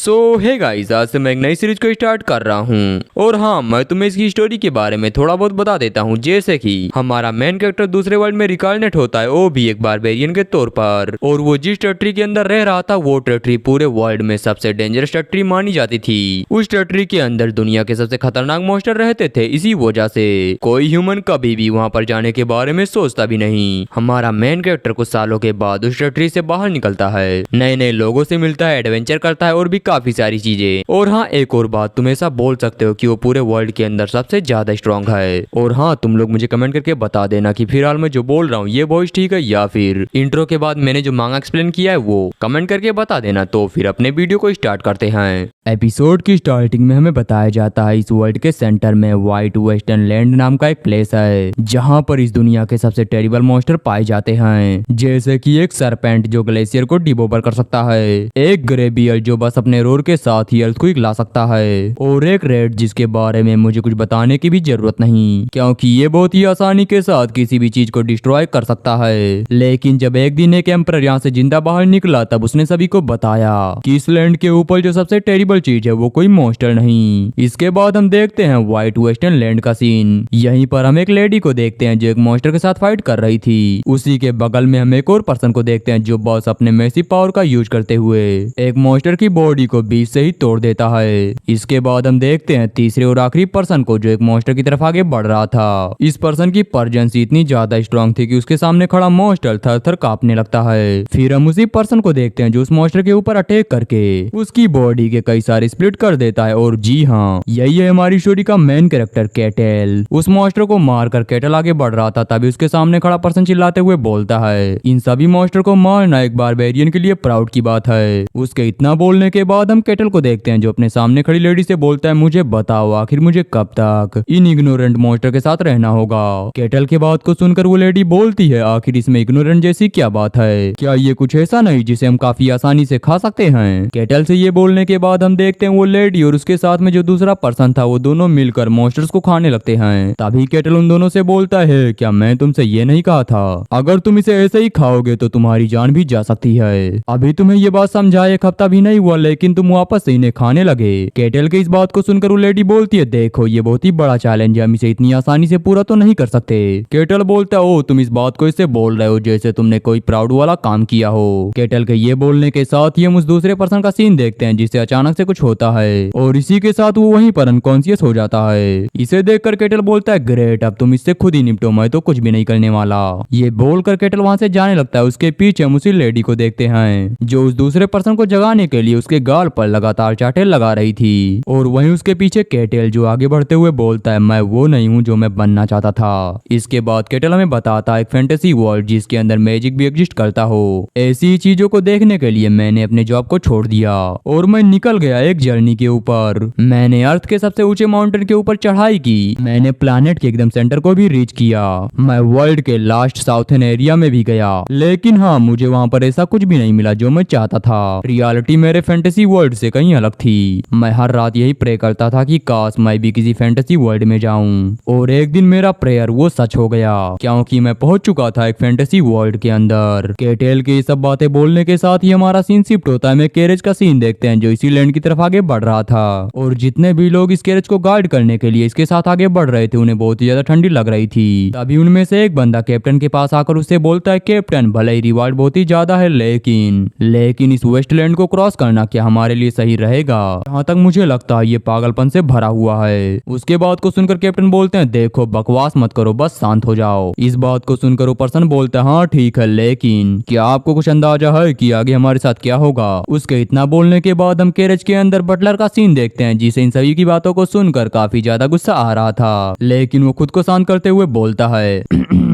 Hey guys, आज से मैं एक नई सीरीज को स्टार्ट कर रहा हूँ और हाँ, मैं तुम्हें इसकी स्टोरी के बारे में थोड़ा बहुत बता देता हूँ। जैसे कि हमारा मेन कैरेक्टर दूसरे वर्ल्ड में रिकॉर्डिनेट होता है, वो भी एक बारबेरियन के तौर पर, और वो जिस टेरिटरी के अंदर रह रहा था वो टेरिटरी पूरे वर्ल्ड में सबसे डेंजरस टेरिटरी मानी जाती थी। उस टेरिटरी के अंदर दुनिया के सबसे खतरनाक मॉन्स्टर रहते थे। इसी वजह से कोई ह्यूमन कभी भी वहाँ पर जाने के बारे में सोचता भी नहीं। हमारा मेन कैरेक्टर कुछ सालों के बाद उस टेरिटरी से बाहर निकलता है, नए नए लोगों से मिलता है, एडवेंचर करता है और भी काफी सारी चीजें। और हाँ, एक और बात, तुम ऐसा बोल सकते हो कि वो पूरे वर्ल्ड के अंदर सबसे ज्यादा स्ट्रॉन्ग है। और हाँ, तुम लोग मुझे कमेंट करके बता देना कि फिलहाल मैं जो बोल रहा हूँ ये वॉइस ठीक है या फिर इंट्रो के बाद मैंने जो मांगा एक्सप्लेन किया है वो कमेंट करके बता देना। तो फिर अपने वीडियो को स्टार्ट करते हैं। एपिसोड की स्टार्टिंग में हमें बताया जाता है इस वर्ल्ड के सेंटर में व्हाइट वेस्टर्न लैंड नाम का एक प्लेस है, जहाँ पर इस दुनिया के सबसे टेरिबल मॉन्स्टर पाए जाते हैं। जैसे कि एक सरपेंट जो ग्लेशियर को डिबोबर कर सकता है, एक ग्रेबियल जो बस अपने रोर के साथ ही अर्थक्वेक ला सकता है, और एक रेड जिसके बारे में मुझे कुछ बताने की भी जरूरत नहीं क्योंकि ये बहुत ही आसानी के साथ किसी भी चीज को डिस्ट्रॉय कर सकता है। लेकिन जब एक दिन एक एम्परर यहाँ से जिंदा बाहर निकला तब उसने सभी को बताया कि इस लैंड के ऊपर जो सबसे टेरिबल चीज है वो कोई मॉन्स्टर नहीं। इसके बाद हम देखते हैं व्हाइट वेस्टर्न लैंड का सीन। यहीं पर हम एक लेडी को देखते हैं जो एक मॉन्स्टर के साथ फाइट कर रही थी। उसी के बगल में हम एक और पर्सन को देखते हैं जो बस अपने मैसिव पावर का यूज करते हुए एक मॉन्स्टर की बॉडी को बीच से ही तोड़ देता है। इसके बाद हम देखते हैं तीसरे और आखिरी पर्सन को जो एक मॉन्स्टर की तरफ आगे बढ़ रहा था। इस पर्सन की प्रेजेंस इतनी ज्यादा स्ट्रांग थी कि उसके सामने खड़ा मॉन्स्टर थर थर कांपने लगता है। फिर हम उसी पर्सन को देखते हैं जो उस मॉन्स्टर के ऊपर अटैक करके उसकी बॉडी के कई सारे स्प्लिट कर देता है। और जी हाँ, यही है हमारी स्टोरी का मेन कैरेक्टर कैटल। उस मॉन्स्टर को मारकर कैटल आगे बढ़ रहा था, तभी उसके सामने खड़ा पर्सन चिल्लाते हुए बोलता है, इन सभी मॉन्स्टर को मारना एक बारबेरियन के लिए प्राउड की बात है। उसके इतना बोलने के बाद हम कैटल को देखते हैं जो अपने सामने खड़ी लेडी से बोलता है, मुझे बताओ आखिर मुझे कब तक इन इग्नोरेंट मॉन्स्टर के साथ रहना होगा। कैटल के बात को सुनकर वो लेडी बोलती है, आखिर इसमें इग्नोरेंट जैसी क्या बात है? क्या ये कुछ ऐसा नहीं जिसे हम काफी आसानी से खा सकते हैं? कैटल से ये बोलने के बाद हम देखते हैं वो लेडी और उसके साथ में जो दूसरा पर्सन था वो दोनों मिलकर मॉन्स्टर्स को खाने लगते हैं। तभी कैटल उन दोनों से बोलता है, क्या मैं तुमसे ये नहीं कहा था अगर तुम इसे ऐसे ही खाओगे तो तुम्हारी जान भी जा सकती है? अभी तुम्हें ये बात समझाए एक हफ्ता भी नहीं हुआ लेकिन तुम वापस से इन्हें खाने लगे। कैटल के इस बात को सुनकर वो लेडी बोलती है, देखो ये बहुत ही बड़ा चैलेंज है, हम इसे इतनी आसानी से पूरा तो नहीं कर सकते। कैटल बोलता है, ओ तुम इस बात को इससे बोल रहे हो जैसे तुमने कोई प्राउड वाला काम किया हो। कैटल के ये बोलने के साथ ही हम उस दूसरे पर्सन का सीन देखते हैं जिससे अचानक से कुछ होता है और इसी के साथ वो वहीं पर अनकॉन्शियस हो जाता है। इसे देखकर कैटल बोलता है, ग्रेट, अब तुम इससे खुद ही निपटो, मैं तो कुछ भी नहीं करने वाला। ये बोलकर कैटल वहां से जाने लगता है। उसके पीछे हम उसी लेडी को देखते हैं जो उस दूसरे पर्सन को जगाने के लिए उसके गाल पर लगातार चाटे लगा रही थी, और वहीं उसके पीछे कैटल जो आगे बढ़ते हुए बोलता है, मैं वो नहीं हूँ जो मैं बनना चाहता था। इसके बाद कैटल हमें बताता है एक फैंटेसी वर्ल्ड जिसके अंदर मैजिक भी एग्जिस्ट करता हो। ऐसी चीजों को देखने के लिए मैंने अपने जॉब को छोड़ दिया और मैं निकल गया एक जर्नी के ऊपर। मैंने अर्थ के सबसे ऊंचे माउंटेन के ऊपर चढ़ाई की, मैंने प्लैनेट के एकदम सेंटर को भी रीच किया, मैं वर्ल्ड के लास्ट साउथर्न एरिया में भी गया, लेकिन हाँ, मुझे वहाँ पर ऐसा कुछ भी नहीं मिला जो मैं चाहता था। रियलिटी मेरे फैंटेसी वर्ल्ड से कहीं अलग थी। मैं हर रात यही प्रे करता था कि काश मैं भी किसी फैंटेसी वर्ल्ड में जाऊं, और एक दिन मेरा प्रेयर वो सच हो गया क्योंकि मैं पहुंच चुका था एक फैंटेसी वर्ल्ड के अंदर। कैटल के सब बातें बोलने के साथ ही हमारा सीन शिफ्ट होता है। मैं कैरेज का सीन देखते हैं जो इसी लैंड की तरफ आगे बढ़ रहा था, और जितने भी लोग इस कैरेज को गार्ड करने के लिए इसके साथ आगे बढ़ रहे थे उन्हें बहुत ही ज्यादा ठंडी लग रही थी। तभी उनमें से एक बंदा कैप्टन के पास आकर उससे बोलता है, कैप्टन भले ही रिवार्ड बहुत ही ज्यादा है लेकिन इस वेस्टलैंड को क्रॉस करना क्या हमारे लिए सही रहेगा? जहाँ तक मुझे लगता है ये पागलपन से भरा हुआ है। उसके बात को सुनकर कैप्टन बोलते हैं, देखो बकवास मत करो, बस शांत हो जाओ। इस बात को सुनकर वो पर्सन बोलता है, हाँ ठीक है, लेकिन क्या आपको कुछ अंदाजा है कि आगे हमारे साथ क्या होगा? उसके इतना बोलने के बाद हम कैरेज के अंदर बटलर का सीन देखते हैं जिसे इन सभी की बातों को सुनकर काफी ज्यादा गुस्सा आ रहा था, लेकिन वो खुद को शांत करते हुए बोलता है,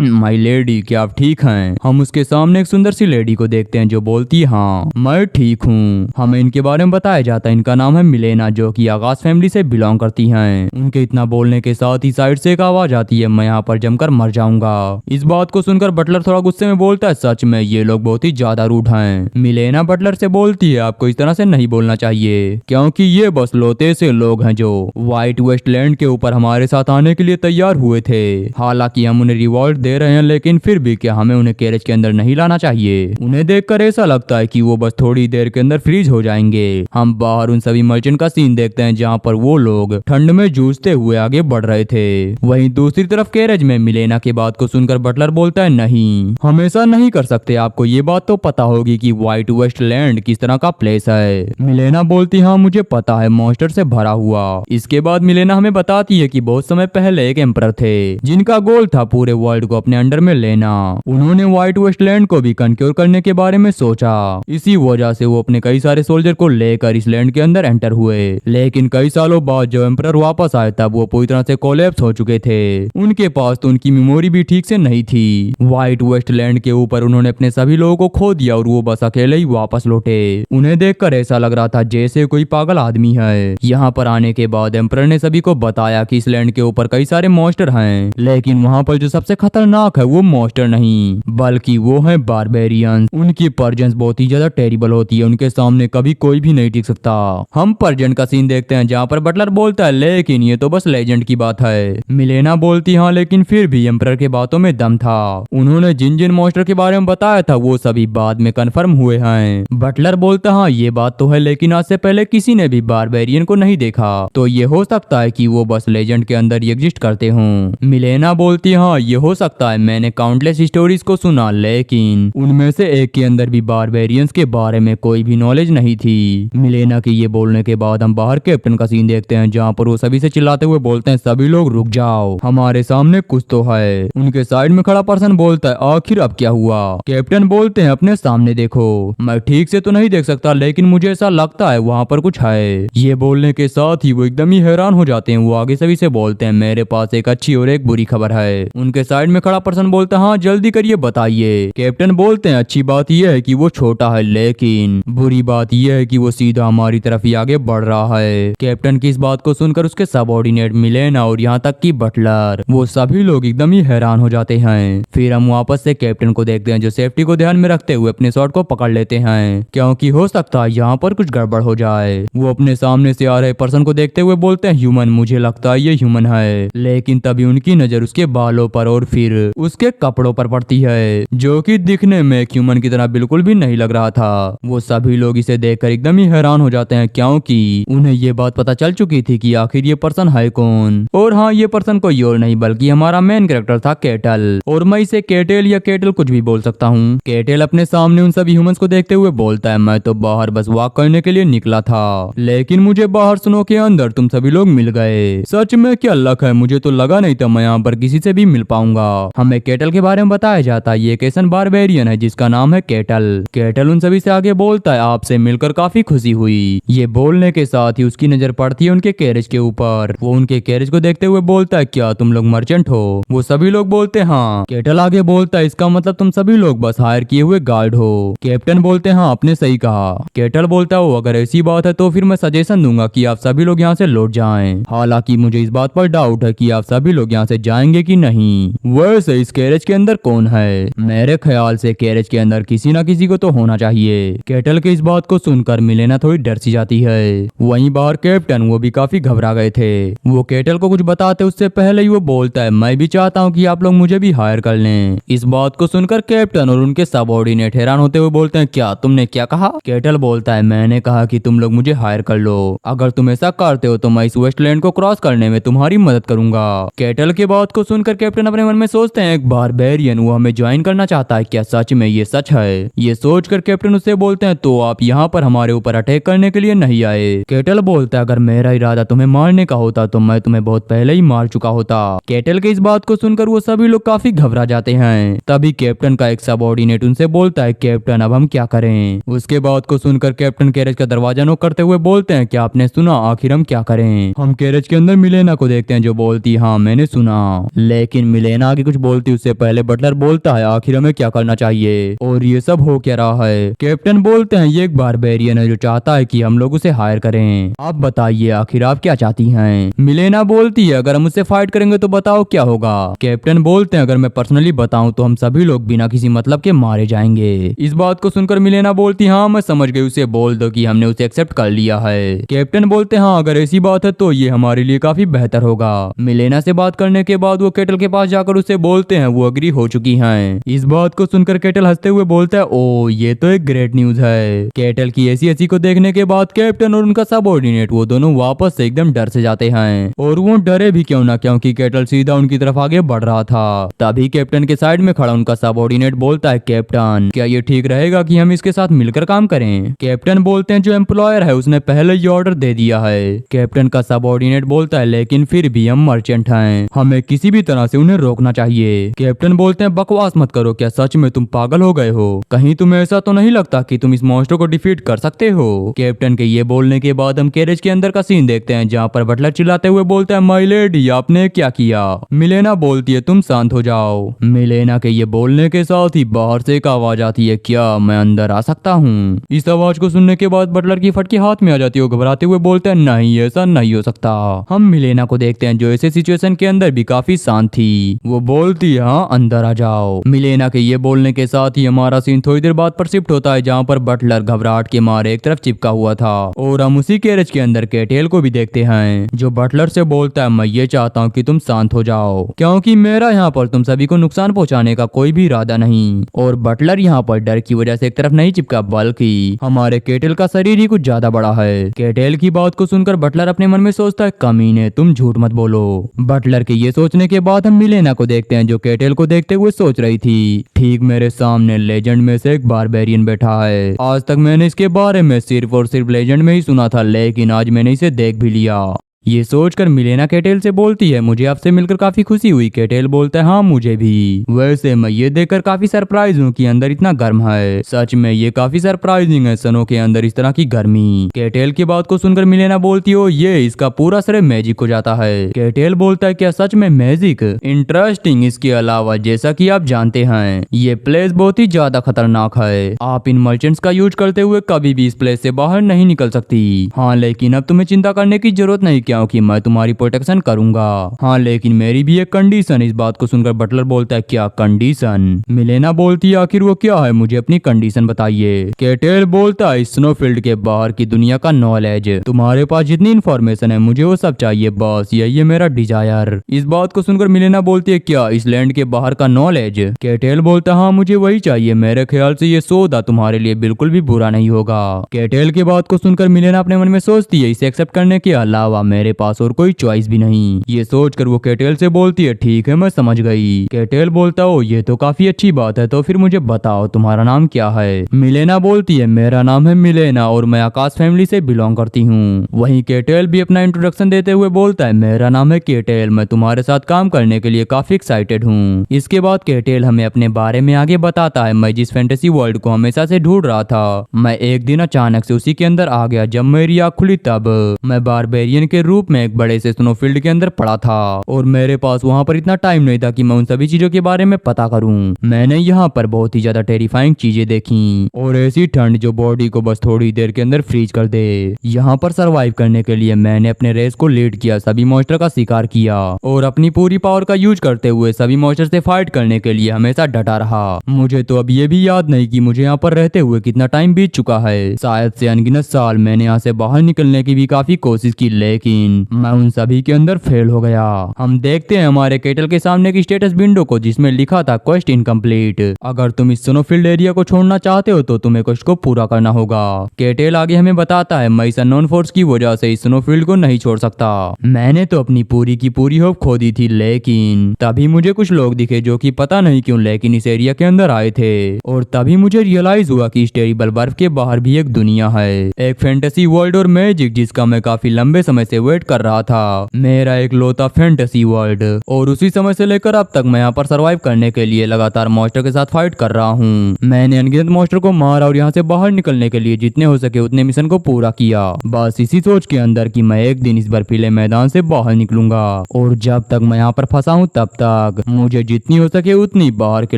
माई लेडी क्या आप ठीक हैं? हम उसके सामने एक सुंदर सी लेडी को देखते हैं जो बोलती है, हाँ मैं ठीक हूँ। हमें इनके बारे में बताया जाता है इनका नाम है मिलेना जो कि आकाश फैमिली से बिलोंग करती हैं। उनके इतना बोलने के साथ ही साइड से एक आवाज आती है, मैं यहाँ पर जमकर मर जाऊंगा। इस बात को सुनकर बटलर थोड़ा गुस्से में बोलता है, सच में ये लोग बहुत ही ज्यादा रूड हैं। मिलेना बटलर से बोलती है, आपको इस तरह से नहीं बोलना चाहिए क्योंकि ये बस लौते से लोग हैं जो व्हाइट वेस्टलैंड के ऊपर हमारे साथ आने के लिए तैयार हुए थे। हालांकि हम उन्हें रिवॉर्ड दे रहे हैं लेकिन फिर भी क्या हमें उन्हें कैरेज के अंदर नहीं लाना चाहिए? उन्हें देखकर ऐसा लगता है कि वो बस थोड़ी देर के अंदर फ्रीज हो जाएंगे। आगे हम बाहर उन सभी मर्चेंट का सीन देखते हैं जहाँ पर वो लोग ठंड में जूझते हुए आगे बढ़ रहे थे। वहीं दूसरी तरफ कैरेज में मिलेना की बात को सुनकर बटलर बोलता है, नहीं हम ऐसा नहीं कर सकते, आपको ये बात तो पता होगी कि व्हाइट वेस्टलैंड किस तरह का प्लेस है। मिलेना बोलती, हाँ मुझे पता है, मॉन्स्टर से भरा हुआ। इसके बाद मिलेना हमें बताती है कि बहुत समय पहले एक एम्परर थे जिनका गोल था पूरे वर्ल्ड को अपने अंडर में लेना। उन्होंने व्हाइट वेस्टलैंड को भी कंक्योर करने के बारे में सोचा। इसी वजह से वो अपने कई सारे सोल्जर को लेकर इस लैंड के अंदर एंटर हुए। लेकिन कई सालों बाद जब एम्परर वापस आए तब वो पूरी तरह से कोलैप्स हो चुके थे। उनके पास तो उनकी मेमोरी भी ठीक से नहीं थी। व्हाइट वेस्टलैंड के ऊपर उन्होंने अपने सभी लोगों को खो दिया और वो बस अकेले ही वापस लौटे। उन्हें देखकर ऐसा लग रहा था जैसे कोई पागल आदमी है। यहाँ पर आने के बाद एम्परर ने सभी को बताया कि इस लैंड के ऊपर कई सारे मॉन्स्टर हैं, लेकिन वहाँ पर जो सबसे खतरनाक है वो मॉन्स्टर नहीं बल्कि वो है बारबेरियंस। उनकी पर्जन्स बहुत ही ज्यादा टेरिबल होती है, उनके सामने कभी कोई भी नहीं टिक सकता। हम पर्जन का सीन देखते हैं जहाँ पर बटलर बोलता है, लेकिन ये तो बस लेजेंड की बात है। मिलेना बोलती, हाँ लेकिन फिर भी एम्परर के बातों में दम था। उन्होंने जिन जिन मॉन्स्टर के बारे में बताया था वो सभी बाद में कंफर्म हुए हैं। बटलर बोलता, हाँ ये बात तो है, लेकिन आज से पहले किसी ने भी बारबेरियन को नहीं देखा, तो ये हो सकता है कि वो बस लेजेंड के अंदर ही एग्जिस्ट करते हों। मिलेना बोलती, हाँ ये हो सकता है, मैंने काउंटलेस स्टोरीज को सुना, लेकिन उनमें से एक के अंदर भी बारबेरियंस के बारे में कोई भी नॉलेज नहीं थी। मिलेना के ये बोलने के बाद हम बाहर कैप्टन का सीन देखते हैं जहाँ पर वो सभी से चिल्लाते हुए बोलते हैं, सभी लोग रुक जाओ, हमारे सामने कुछ तो है। उनके साइड में खड़ा पर्सन बोलता है, आखिर अब क्या हुआ? कैप्टन बोलते हैं, अपने सामने देखो, मैं ठीक से तो नहीं देख सकता लेकिन मुझे ऐसा लगता है वहाँ पर कुछ है। ये बोलने के साथ ही वो एकदम ही हैरान हो जाते हैं। वो आगे सभी से बोलते हैं, मेरे पास एक अच्छी और एक बुरी खबर है। उनके साइड में खड़ा पर्सन बोलता है, हाँ जल्दी करिए बताइए। कैप्टन बोलते हैं, अच्छी बात यह है कि वो छोटा है, लेकिन बुरी बात यह है कि वो सीधा हमारी तरफ ही आगे बढ़ रहा है। कैप्टन की इस बात को सुनकर उसके सबऑर्डिनेट मिलेना और यहाँ तक कि बटलर, वो सभी लोग एकदम ही हैरान हो जाते हैं। फिर हम वापस से कैप्टन को देखते हैं जो सेफ्टी को ध्यान में रखते हुए अपने शॉट को पकड़ लेते हैं, क्योंकि हो सकता है यहाँ पर कुछ गड़बड़ हो जाए। वो अपने सामने से आ रहे पर्सन को देखते हुए बोलते हैं, ह्यूमन, मुझे लगता है ये ह्यूमन है। लेकिन तभी उनकी नजर उसके बालों पर और फिर उसके कपड़ों पर पड़ती है, जो कि दिखने में ह्यूमन की तरह बिल्कुल भी नहीं लग रहा था। वो सभी लोग इसे देखकर एकदम ही हैरान हो जाते हैं, क्योंकि उन्हें ये बात पता चल चुकी थी कि आखिर ये पर्सन है कौन। और हाँ, ये पर्सन कोई और नहीं बल्कि हमारा मेन कैरेक्टर था, केटल। और मैं इसे केटेल या केटल कुछ भी बोल सकता हूँ। केटल अपने सामने उन सभी ह्यूमंस को देखते हुए बोलता है, मैं तो बाहर बस वॉक करने के लिए निकला था, लेकिन मुझे बाहर स्नो के अंदर तुम सभी लोग मिल गए। सच में क्या लक है, मुझे तो लगा नहीं था मैं यहाँ पर किसी से भी मिल पाऊंगा। हमें केटल के बारे में बताया जाता है, ये एक ऐसा बारबेरियन है जिसका नाम है केटल। केटल उन सभी से आगे बोलता है, आपसे मिलकर काफी खुशी हुई। ये बोलने के साथ ही उसकी नजर पड़ती है उनके कैरेज के ऊपर। वो उनके कैरेज को देखते हुए बोलता है, क्या तुम लोग मर्चेंट हो? वो सभी लोग बोलते हैं हाँ। केटल आगे बोलता है, इसका मतलब तुम सभी लोग बस हायर किए हुए गार्ड हो। कैप्टन बोलते हैं, हाँ आपने सही कहा। केटल बोलता है, अगर ऐसी बात है तो फिर मैं सजेशन दूंगा कि आप सभी लोग यहाँ से लौट जाएं। हालांकि मुझे इस बात पर डाउट है कि आप सभी लोग यहाँ से जाएंगे कि नहीं। वैसे इस कैरेज के अंदर कौन है? मेरे ख्याल से कैरेज के अंदर किसी ना किसी को तो होना चाहिए। केटल के इस बात को सुनकर मिलेना थोड़ी डर सी जाती है। वहीं बाहर कैप्टन, वो भी काफी घबरा गए थे। वो केटल को कुछ बताते उससे पहले ही वो बोलता है, मैं भी चाहता हूँ कि आप लोग मुझे भी हायर कर लें। इस बात को सुनकर कैप्टन और उनके सबऑर्डिनेट हैरान होते हुए बोलते हैं, क्या तुमने क्या कहा? केटल बोलता है, मैंने कहा कि तुम लोग मुझे हायर कर लो। अगर तुम ऐसा करते हो तो मैं इस वेस्टलैंड को क्रॉस करने में तुम्हारी मदद करूंगा। केटल के बात को सुनकर कैप्टन अपने मन में सोचते हैं, एक बारबेरियन वो हमें ज्वाइन करना चाहता है, क्या सच में ये सच है? ये सोचकर कैप्टन उससे बोलते हैं, तो आप यहाँ पर हमारे ऊपर अटैक करने के लिए नहीं आए? केटल बोलता है, अगर मेरा इरादा तुम्हें मारने का होता तो मैं तुम्हें बहुत पहले ही मार चुका होता। केटल के इस बात को सुनकर वो सभी लोग काफी घबरा जाते हैं। तभी कैप्टन का एक सबऑर्डिनेट उनसे बोलता है, कैप्टन अब हम क्या करें? उसके बात को सुनकर कैप्टन कैरेज का दरवाजा नॉक करते हुए बोलते हैं, क्या आपने सुना? आखिर हम क्या करें? हम कैरेज के अंदर मिलेना को देखते हैं जो बोलती, हाँ मैंने सुना। लेकिन मिलेना आगे कुछ बोलती उससे पहले बटलर बोलता है, आखिर हमें क्या करना चाहिए और ये सब हो क्या रहा है? कैप्टन बोलते हैं, ये एक बारबेरियन है जो चाहता है कि हम लोग उसे हायर करें। आप बताइए आखिर आप क्या चाहती हैं? मिलेना बोलती है, अगर हम उससे फाइट करेंगे तो बताओ क्या होगा? कैप्टन बोलते हैं, अगर मैं पर्सनली बताऊं तो हम सभी लोग बिना किसी मतलब के मारे जाएंगे। इस बात को सुनकर मिलेना बोलती, हाँ मैं समझ गई, उसे बोल दो कि हमने उसे एक्सेप्ट कर लिया है। कैप्टन बोलते हैं, हाँ अगर ऐसी बात है तो ये हमारे लिए काफी बेहतर होगा। मिलेना से बात करने के बाद वो केटल के पास जाकर उसे बोलते हैं वो अग्री हो चुकी हैं। इस बात को सुनकर केटल हंसते हुए बोलता है, ओ ये तो एक ग्रेट न्यूज है। केटल की ऐसी ऐसी को देखने के बाद कैप्टन और उनका सबऑर्डिनेट वो दोनों वापस से एकदम डर से जाते हैं। और वो डरे भी क्यों ना, क्योंकि केटल सीधा उनकी तरफ आगे बढ़ रहा था। तभी कैप्टन के साइड में खड़ा उनका सबऑर्डिनेट बोलता है, कैप्टन क्या ये ठीक रहेगा कि हम इसके साथ मिलकर काम करें? कैप्टन बोलते हैं, जो एम्प्लॉयर है उसने पहले ही ऑर्डर दे दिया है। कैप्टन का सबऑर्डिनेट बोलता है, लेकिन फिर भी हम मर्चेंट हैं, हमें किसी भी तरह से उन्हें रोकना चाहिए। कैप्टन बोलते हैं, बकवास मत करो, क्या सच में तुम पागल हो गए हो? कहीं तुम्हें ऐसा तो नहीं लगता कि तुम इस मॉन्स्टर को डिफीट कर सकते हो? कैप्टन के ये बोलने के बाद हम कैरेज के अंदर का सीन देखते हैं, जहाँ पर बटलर चिल्लाते हुए बोलता है, माय लेडी आपने क्या किया? मिलेना बोलती है, तुम शांत हो जाओ। मिलेना के ये बोलने के साथ ही बाहर से एक आवाज आती है, क्या मैं अंदर आ सकता हूँ? इस आवाज को सुनने के बाद बटलर की फटकी हाथ में आ जाती है। घबराते हुए बोलते हैं, नहीं ऐसा नहीं हो सकता। हम मिलेना को देखते हैं, जो ऐसे सिचुएशन के अंदर भी काफी शांत थी। वो बोलती है, हाँ अंदर आ जाओ। मिलेना के ये बोलने के साथ ही हमारा सीन थोड़ी देर बाद पर शिफ्ट होता है, जहाँ पर बटलर घबराहट के मारे एक तरफ चिपका हुआ था। और हम उसी कैरेज के अंदर केटेल को भी देखते हैं, जो बटलर से बोलता है, मैं ये चाहता हूँ कि तुम शांत हो जाओ, क्योंकि मेरा यहाँ पर तुम सभी को नुकसान पहुँचाने का कोई भी इरादा नहीं। और बटलर यहाँ पर डर की वजह से एक तरफ नहीं चिपका, बल्कि हमारे केटेल का शरीर ही कुछ ज्यादा बड़ा है। केटेल की बात को सुनकर बटलर अपने मन में सोचता है, कमीने तुम झूठ मत बोलो। बटलर के ये सोचने के बाद हम मिलेना को देखते हैं, जो केटेल को देखते हुए सोच रही थी, ठीक मेरे सामने लेजेंड में से एक बारबेरियन बैठा है। आज तक मैंने इसके बारे में सिर्फ और सिर्फ लेजेंड में ही सुना था, लेकिन आज मैंने इसे देख भी लिया। ये सोचकर मिलेना केटेल से बोलती है, मुझे आपसे मिलकर काफी खुशी हुई। केटेल बोलता है, हाँ मुझे भी। वैसे मैं ये देखकर काफी सरप्राइज हूँ कि अंदर इतना गर्म है। सच में ये काफी सरप्राइजिंग है, सनों के अंदर इस तरह की गर्मी। केटेल की बात को सुनकर मिलेना बोलती हो, ये इसका पूरा श्रेय मैजिक को जाता है। केटेल बोलता है, क्या सच में मैजिक? इंटरेस्टिंग। इसके अलावा जैसा कि आप जानते हैं, ये प्लेस बहुत ही ज्यादा खतरनाक है। आप इन मर्चेंट्स का यूज करते हुए कभी भी इस प्लेस से बाहर नहीं निकल सकती। हाँ लेकिन अब तुम्हें चिंता करने की जरूरत नहीं, क्योंकि मैं तुम्हारी प्रोटेक्शन करूंगा। हाँ लेकिन मेरी भी एक कंडीशन। इस बात को सुनकर बटलर बोलता है, क्या कंडीशन? मिलेना बोलती है, आखिर वो क्या है, मुझे अपनी कंडीशन बताइए। केटेल बोलता है, स्नोफील्ड के बाहर की दुनिया का नॉलेज। तुम्हारे पास जितनी इन्फॉर्मेशन है मुझे वो सब चाहिए, बस यही है मेरा डिजायर। इस बात को सुनकर मिलेना बोलती है, क्या इस लैंड के बाहर का नॉलेज? केटेल बोलता है, हाँ मुझे वही चाहिए। मेरे ख्याल से ये सौदा तुम्हारे लिए बिल्कुल भी बुरा नहीं होगा। केटेल की बात को सुनकर मिलेना अपने मन में सोचती है, इसे एक्सेप्ट करने के अलावा मेरे पास और कोई चॉइस भी नहीं। ये सोचकर वो केटेल से बोलती है, ठीक है मैं समझ गई। केटेल बोलता हो, ये तो काफी अच्छी बात है, तो फिर मुझे बताओ तुम्हारा नाम क्या है? मिलेना बोलती है, मेरा नाम है मिलेना और मैं आकाश फैमिली से बिलोंग करती हूँ। वहीं केटेल भी अपना इंट्रोडक्शन देते हुए बोलता है, मेरा नाम है केटेल, मैं तुम्हारे साथ काम करने के लिए काफी एक्साइटेड हूँ। इसके बाद केटेल हमें अपने बारे में आगे बताता है, मैं जिस फैंटेसी वर्ल्ड को हमेशा से ढूंढ रहा था, मैं एक दिन अचानक से उसी के अंदर आ गया। जब मेरी आँख खुली तब मैं बारबेरियन के रूप में एक बड़े से स्नोफील्ड के अंदर पड़ा था और मेरे पास वहां पर इतना टाइम नहीं था कि मैं उन सभी चीजों के बारे में पता करूं। मैंने यहाँ पर बहुत ही ज्यादा टेरिफाइंग चीजें देखी और ऐसी ठंड जो बॉडी को बस थोड़ी देर के अंदर फ्रीज कर दे। यहाँ पर सरवाइव करने के लिए मैंने अपने रेस को लीड किया, सभी मॉन्स्टर का शिकार किया और अपनी पूरी पावर का यूज करते हुए सभी मॉन्स्टर से फाइट करने के लिए हमेशा डटा रहा। मुझे तो अब ये भी याद नहीं कि मुझे यहाँ पर रहते हुए कितना टाइम बीत चुका है, शायद से अनगिनत साल। मैंने यहाँ से बाहर निकलने की भी काफी कोशिश की, लेकिन मैं उन सभी के अंदर फेल हो गया। हम देखते हैं हमारे केटल के सामने की स्टेटस विंडो को, जिसमें लिखा था क्वेस्ट इनकम्प्लीट। अगर तुम इस स्नोफील्ड एरिया को छोड़ना चाहते हो तो तुम्हें क्वेस्ट को पूरा करना होगा। केटल आगे हमें बताता है, मैं इस अननोन फोर्स की वजह से इस स्नोफील्ड को नहीं छोड़ सकता। मैंने तो अपनी पूरी की पूरी होप खो दी थी, लेकिन तभी मुझे कुछ लोग दिखे जो कि पता नहीं क्यों लेकिन इस एरिया के अंदर आए थे और तभी मुझे रियलाइज हुआ कि इस टेरिबल बर्फ के बाहर भी एक दुनिया है, एक फैंटेसी वर्ल्ड और मैजिक जिसका मैं काफी लंबे समय से वेट कर रहा था। मेरा एक लोता फैंटेसी वर्ल्ड और उसी समय से लेकर अब तक मैं यहाँ पर सरवाइव करने के लिए लगातार मॉन्स्टर के साथ फाइट कर रहा हूँ। मैंने अनगिनत मॉन्स्टर को मारा और यहाँ से बाहर निकलने के लिए जितने हो सके उतने मिशन को पूरा किया, बस इसी सोच के अंदर कि मैं एक दिन इस बर्फीले मैदान से बाहर निकलूंगा और जब तक मैं यहाँ पर फंसा हूँ तब तक मुझे जितनी हो सके उतनी बाहर के